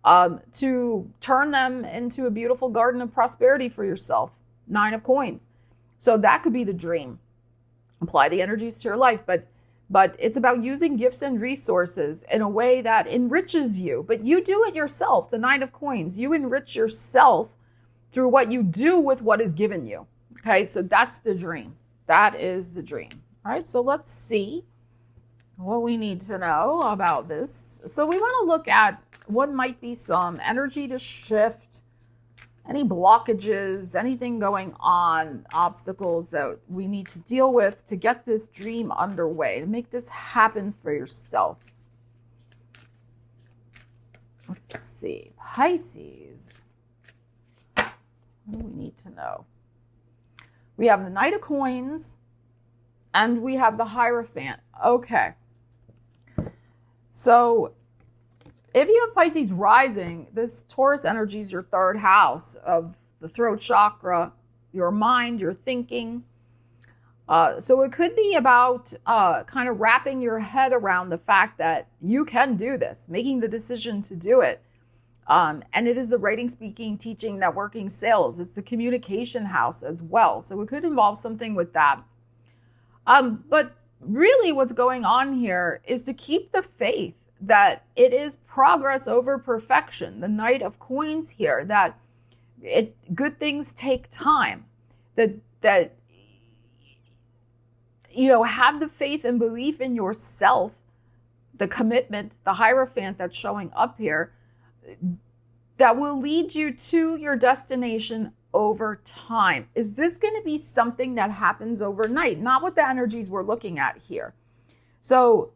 to turn them into a beautiful garden of prosperity for yourself. 9 of coins. So that could be the dream. Apply the energies to your life, but it's about using gifts and resources in a way that enriches you. But you do it yourself. The 9 of coins. You enrich yourself through what you do with what is given you. Okay, so that's the dream. That is the dream. All right, so let's see what we need to know about this. So we want to look at what might be some energy to shift, any blockages, anything going on, obstacles that we need to deal with to get this dream underway, to make this happen for yourself. Let's see, Pisces. What do we need to know? We have the Knight of Coins, and we have the Hierophant. Okay. So if you have Pisces rising, this Taurus energy is your 3rd house of the throat chakra, your mind, your thinking. So it could be about kind of wrapping your head around the fact that you can do this, making the decision to do it. And it is the writing, speaking, teaching, networking, sales. It's the communication house as well. So it could involve something with that. But really what's going on here is to keep the faith that it is progress over perfection. The Knight of Coins here, that good things take time. That you know, have the faith and belief in yourself, the commitment, the Hierophant that's showing up here, that will lead you to your destination over time. Is this going to be something that happens overnight? Not what the energies we're looking at here. So,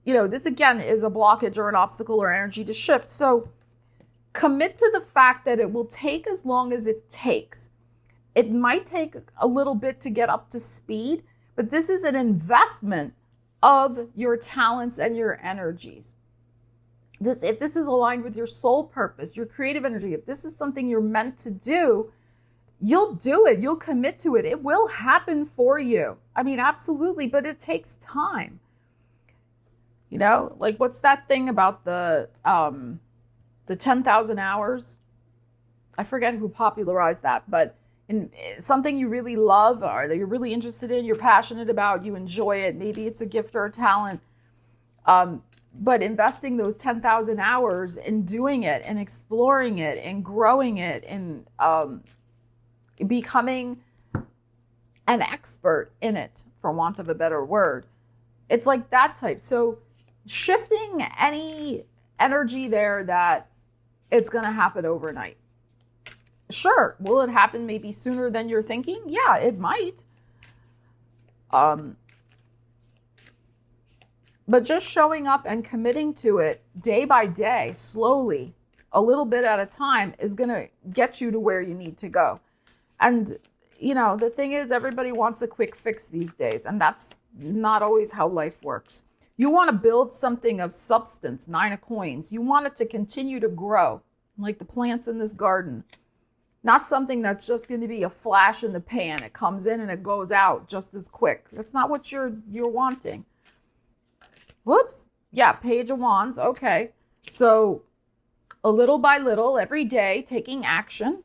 you know, this again is a blockage or an obstacle or energy to shift. So commit to the fact that it will take as long as it takes. It might take a little bit to get up to speed, but this is an investment of your talents and your energies. if this is aligned with your soul purpose, your creative energy, if this is something you're meant to do, you'll do it. You'll commit to it. It will happen for you. I mean, absolutely, but it takes time. You know, like what's that thing about the 10,000 hours? I forget who popularized that, but in something you really love or that you're really interested in, you're passionate about, you enjoy it. Maybe it's a gift or a talent. But investing those 10,000 hours in doing it and exploring it and growing it and becoming an expert in it, for want of a better word. It's like that type. So shifting any energy there that it's going to happen overnight. Sure. Will it happen maybe sooner than you're thinking? Yeah, it might. But just showing up and committing to it day by day, slowly, a little bit at a time, is going to get you to where you need to go. And, you know, the thing is, everybody wants a quick fix these days, and that's not always how life works. You want to build something of substance, 9 of coins. You want it to continue to grow, like the plants in this garden. Not something that's just going to be a flash in the pan. It comes in and it goes out just as quick. That's not what you're wanting. Whoops. Yeah, Page of Wands. Okay. So a little by little, every day, taking action.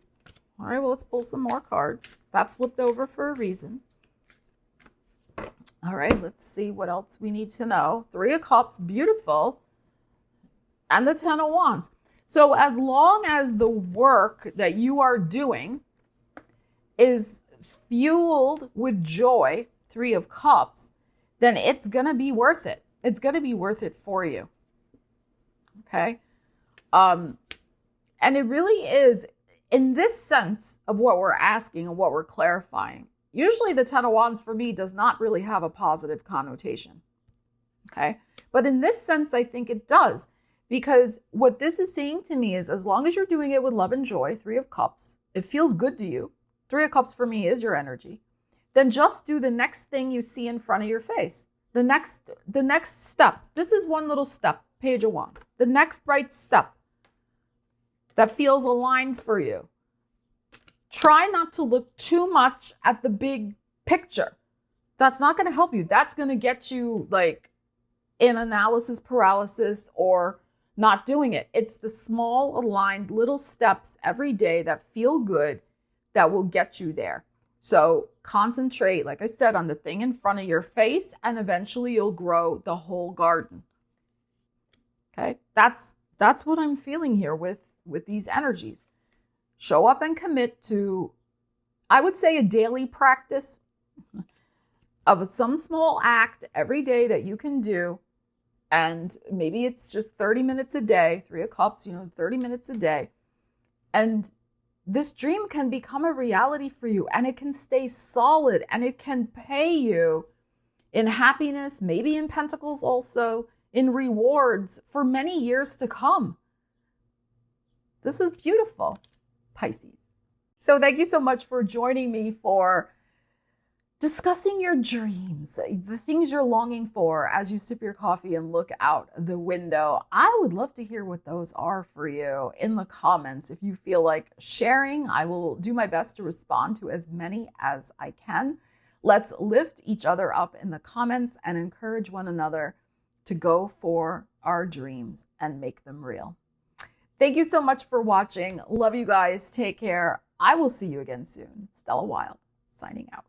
All right, well, let's pull some more cards. That flipped over for a reason. All right, let's see what else we need to know. 3 of Cups, beautiful. And the 10 of Wands. So as long as the work that you are doing is fueled with joy, 3 of Cups, then it's going to be worth it. It's going to be worth it for you. Okay? And it really is, in this sense of what we're asking and what we're clarifying. Usually the 10 of Wands for me does not really have a positive connotation. Okay? But in this sense, I think it does. Because what this is saying to me is, as long as you're doing it with love and joy, 3 of Cups, it feels good to you. 3 of Cups for me is your energy. Then just do the next thing you see in front of your face. The next step. This is one little step, Page of Wands. The next right step that feels aligned for you. Try not to look too much at the big picture. That's not going to help you. That's going to get you like in analysis paralysis or not doing it. It's the small aligned little steps every day that feel good that will get you there. So concentrate, like I said, on the thing in front of your face, and eventually you'll grow the whole garden. Okay, that's what I'm feeling here with these energies. Show up and commit to, I would say, a daily practice of some small act every day that you can do. And maybe it's just 30 minutes a day, 3 of Cups, 30 minutes a day. And this dream can become a reality for you, and it can stay solid, and it can pay you in happiness, maybe in pentacles also, in rewards for many years to come. This is beautiful, Pisces. So thank you so much for joining me for discussing your dreams, the things you're longing for as you sip your coffee and look out the window. I would love to hear what those are for you in the comments. If you feel like sharing, I will do my best to respond to as many as I can. Let's lift each other up in the comments and encourage one another to go for our dreams and make them real. Thank you so much for watching. Love you guys. Take care. I will see you again soon. Stella Wilde, signing out.